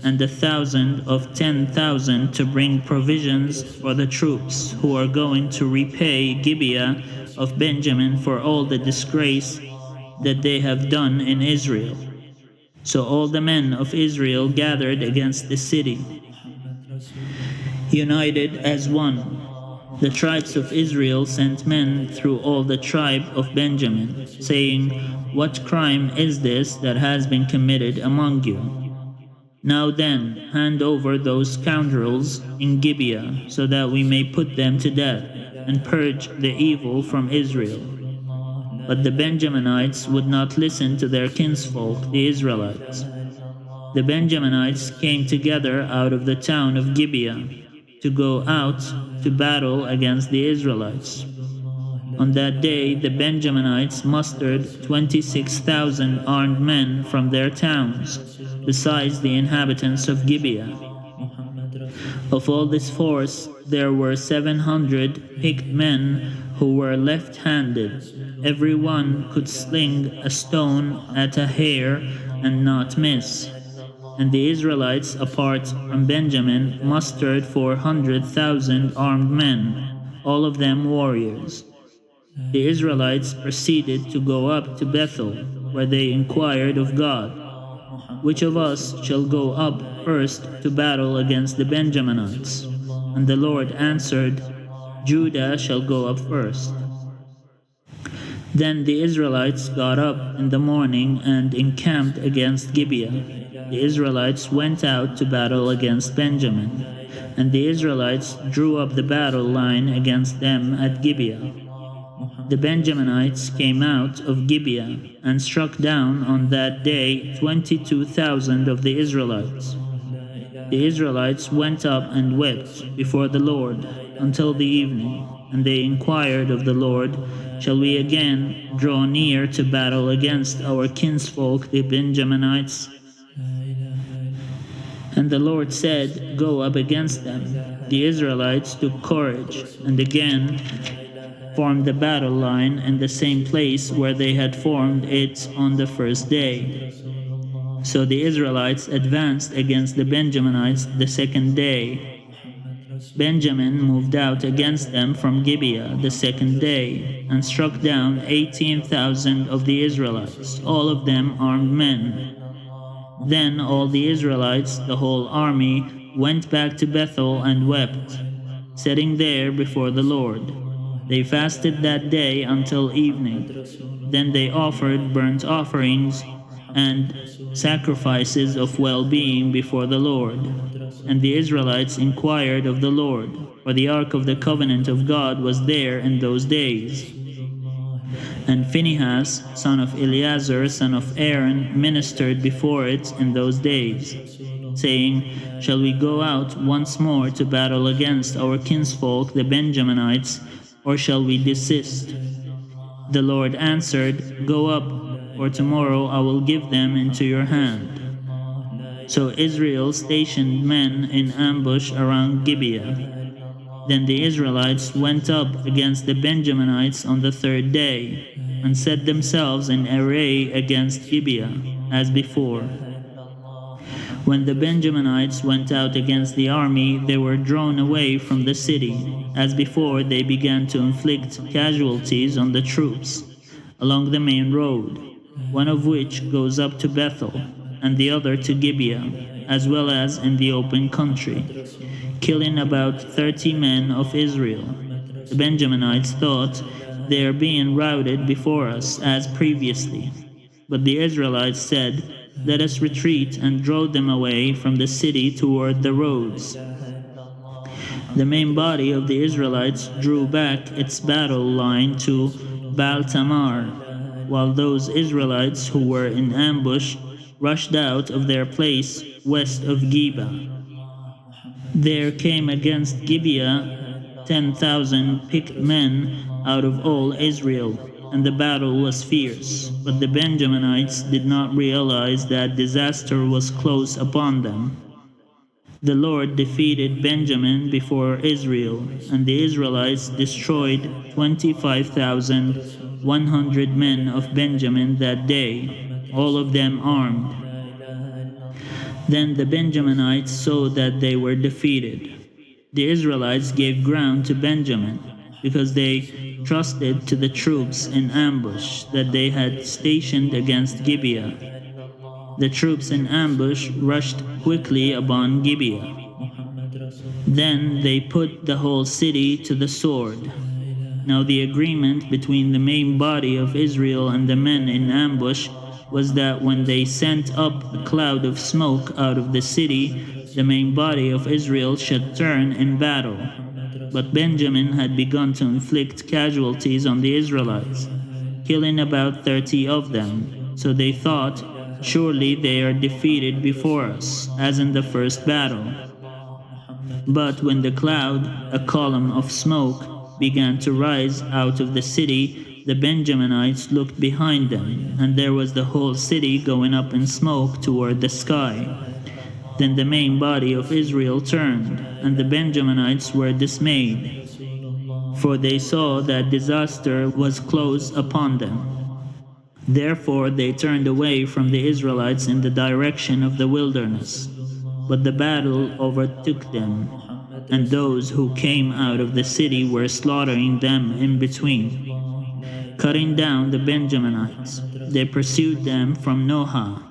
A: and 1,000 of 10,000 to bring provisions for the troops who are going to repay Gibeah of Benjamin for all the disgrace that they have done in Israel." So all the men of Israel gathered against the city, united as one. The tribes of Israel sent men through all the tribe of Benjamin, saying, "What crime is this that has been committed among you? Now then, hand over those scoundrels in Gibeah, so that we may put them to death, and purge the evil from Israel." But the Benjaminites would not listen to their kinsfolk, the Israelites. The Benjaminites came together out of the town of Gibeah to go out to battle against the Israelites. On that day, the Benjaminites mustered 26,000 armed men from their towns, besides the inhabitants of Gibeah. Of all this force, there were 700 picked men who were left-handed. Every one could sling a stone at a hare and not miss. And the Israelites, apart from Benjamin, mustered 400,000 armed men, all of them warriors. The Israelites proceeded to go up to Bethel, where they inquired of God, "Which of us shall go up first to battle against the Benjaminites?" And the Lord answered, "Judah shall go up first." Then the Israelites got up in the morning and encamped against Gibeah. The Israelites went out to battle against Benjamin, and the Israelites drew up the battle line against them at Gibeah. The Benjaminites came out of Gibeah and struck down on that day 22,000 of the Israelites. The Israelites went up and wept before the Lord until the evening, and they inquired of the Lord, "Shall we again draw near to battle against our kinsfolk the Benjaminites?" And the Lord said, "Go up against them." The Israelites took courage, and again formed the battle line in the same place where they had formed it on the first day. So the Israelites advanced against the Benjaminites the second day. Benjamin moved out against them from Gibeah the second day, and struck down 18,000 of the Israelites, all of them armed men. Then all the Israelites, the whole army, went back to Bethel and wept. setting there before the Lord. They fasted that day until evening. Then they offered burnt offerings and sacrifices of well-being before the Lord. And the Israelites inquired of the Lord, for the ark of the covenant of God was there in those days. And Phinehas, son of Eleazar, son of Aaron, ministered before it in those days, saying, Shall we go out once more to battle against our kinsfolk the Benjaminites, or shall we desist? The Lord answered, Go up, for tomorrow I will give them into your hand. So Israel stationed men in ambush around Gibeah. Then the Israelites went up against the Benjaminites on the third day, and set themselves in array against Gibeah, as before. When the Benjaminites went out against the army, they were drawn away from the city. As before, they began to inflict casualties on the troops along the main road, one of which goes up to Bethel, and the other to Gibeah, as well as in the open country, killing about 30 men of Israel. The Benjaminites thought, They are being routed before us as previously. But the Israelites said, Let us retreat and draw them away from the city toward the roads. The main body of the Israelites drew back its battle line to Baal Tamar, while those Israelites who were in ambush rushed out of their place west of Geba. There came against Gibeah 10,000 picked men out of all Israel, and the battle was fierce. But the Benjaminites did not realize that disaster was close upon them. The Lord defeated Benjamin before Israel, and the Israelites destroyed 25,100 men of Benjamin that day, all of them armed. Then the Benjaminites saw that they were defeated. The Israelites gave ground to Benjamin, because they trusted to the troops in ambush that they had stationed against Gibeah. The troops in ambush rushed quickly upon Gibeah. Then they put the whole city to the sword. Now the agreement between the main body of Israel and the men in ambush was that when they sent up a cloud of smoke out of the city, the main body of Israel should turn in battle. But Benjamin had begun to inflict casualties on the Israelites, killing about 30 of them. So they thought, Surely they are defeated before us, as in the first battle. But when the cloud, a column of smoke, began to rise out of the city, the Benjaminites looked behind them, and there was the whole city going up in smoke toward the sky. Then the main body of Israel turned, and the Benjaminites were dismayed, for they saw that disaster was close upon them. Therefore they turned away from the Israelites in the direction of the wilderness. But the battle overtook them, and those who came out of the city were slaughtering them in between, cutting down the Benjaminites. They pursued them from Noha,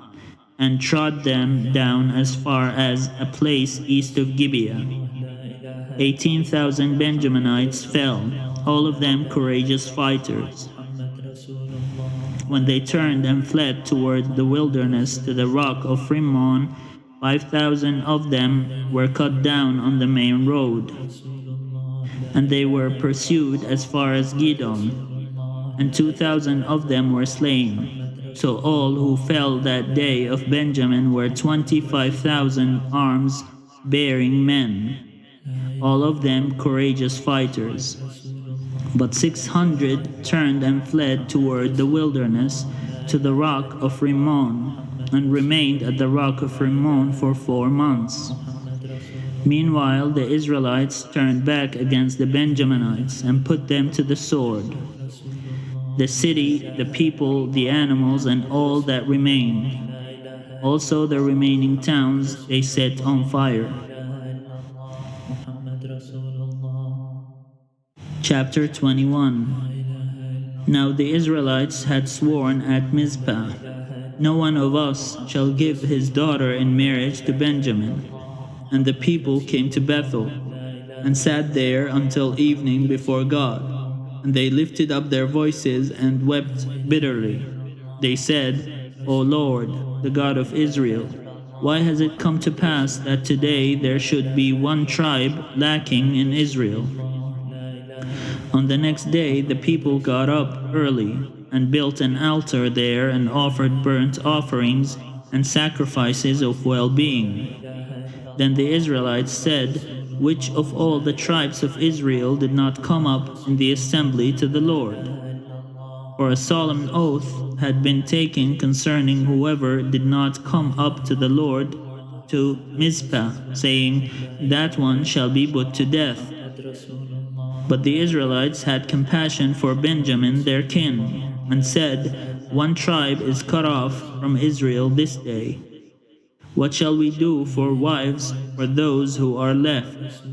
A: and trod them down as far as a place east of Gibeah. 18,000 Benjaminites fell, all of them courageous fighters. When they turned and fled toward the wilderness to the rock of Rimmon, 5,000 of them were cut down on the main road, and they were pursued as far as Gidon, and 2,000 of them were slain. So all who fell that day of Benjamin were 25,000 arms-bearing men, all of them courageous fighters. But 600 turned and fled toward the wilderness to the rock of Rimmon, and remained at the rock of Rimmon for 4 months. Meanwhile, the Israelites turned back against the Benjaminites and put them to the sword. The city, the people, the animals, and all that remained. Also the remaining towns they set on fire. Chapter 21. Now the Israelites had sworn at Mizpah, No one of us shall give his daughter in marriage to Benjamin. And the people came to Bethel. and sat there until evening before God. And they lifted up their voices and wept bitterly. They said, O Lord, the God of Israel, why has it come to pass that today there should be one tribe lacking in Israel? On the next day, the people got up early and built an altar there and offered burnt offerings and sacrifices of well being. Then the Israelites said, which of all the tribes of Israel did not come up in the assembly to the Lord? For a solemn oath had been taken concerning whoever did not come up to the Lord to Mizpah, saying, that one shall be put to death. But the Israelites had compassion for Benjamin their kin, and said, one tribe is cut off from Israel this day. What shall we do for wives for those who are left?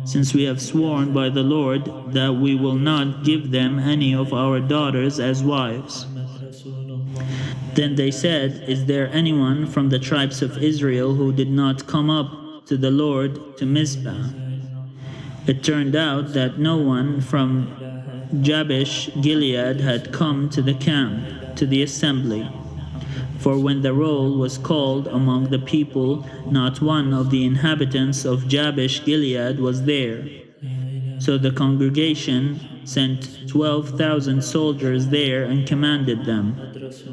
A: Since we have sworn by the Lord that we will not give them any of our daughters as wives. Then they said, is there anyone from the tribes of Israel who did not come up to the Lord to Mizpah? It turned out that no one from Jabesh Gilead had come to the camp, to the assembly. For when the roll was called among the people, not one of the inhabitants of Jabesh Gilead was there. So the congregation sent 12,000 soldiers there and commanded them,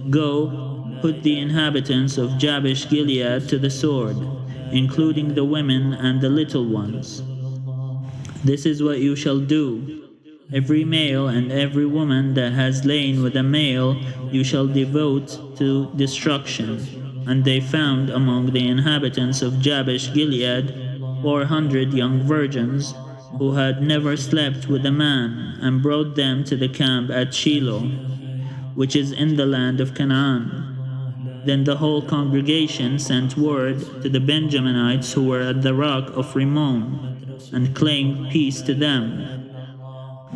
A: go, put the inhabitants of Jabesh Gilead to the sword, including the women and the little ones. This is what you shall do. Every male and every woman that has lain with a male you shall devote to destruction. And they found among the inhabitants of Jabesh Gilead 400 young virgins who had never slept with a man, and brought them to the camp at Shiloh, which is in the land of Canaan. Then the whole congregation sent word to the Benjaminites who were at the rock of Rimmon, and claimed peace to them.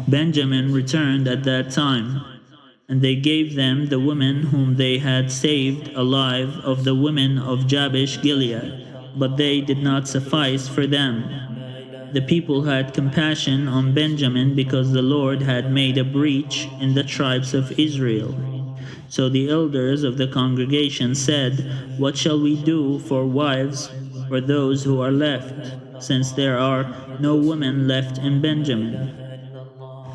A: Benjamin returned at that time, and they gave them the women whom they had saved alive of the women of Jabesh Gilead, but they did not suffice for them. The people had compassion on Benjamin because the Lord had made a breach in the tribes of Israel. So the elders of the congregation said, what shall we do for wives for those who are left, since there are no women left in Benjamin?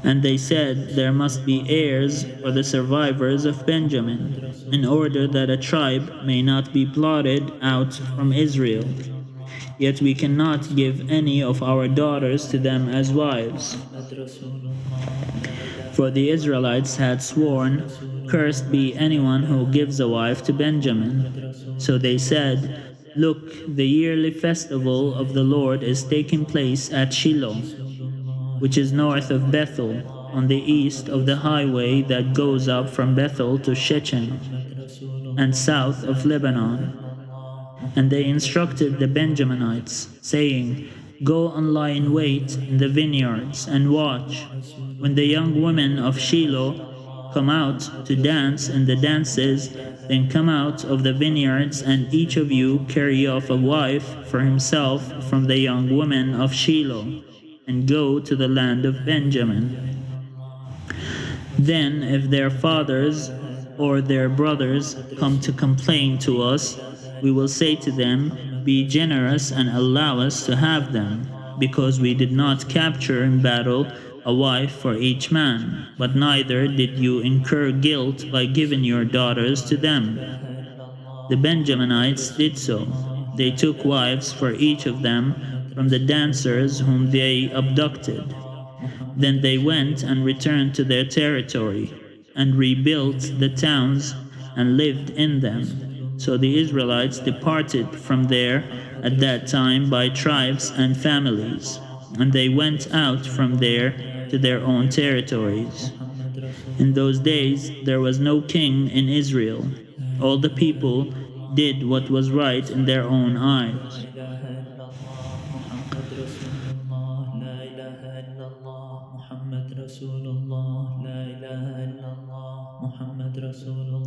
A: And they said, there must be heirs for the survivors of Benjamin, in order that a tribe may not be blotted out from Israel. Yet we cannot give any of our daughters to them as wives. For the Israelites had sworn, cursed be anyone who gives a wife to Benjamin. So they said, look, the yearly festival of the Lord is taking place at Shiloh, which is north of Bethel, on the east of the highway that goes up from Bethel to Shechem, and south of Lebanon. And they instructed the Benjaminites, saying, go and lie in wait in the vineyards, and watch. When the young women of Shiloh come out to dance in the dances, then come out of the vineyards, and each of you carry off a wife for himself from the young women of Shiloh, and go to the land of Benjamin. Then, if their fathers or their brothers come to complain to us, we will say to them, be generous and allow us to have them, because we did not capture in battle a wife for each man, but neither did you incur guilt by giving your daughters to them. The Benjaminites did so. They took wives for each of them from the dancers whom they abducted. Then they went and returned to their territory, and rebuilt the towns and lived in them. So the Israelites departed from there at that time by tribes and families, and they went out from there to their own territories. In those days there was no king in Israel. All the people did what was right in their own eyes. محمد رسول الله لا إله إلا الله محمد رسول الله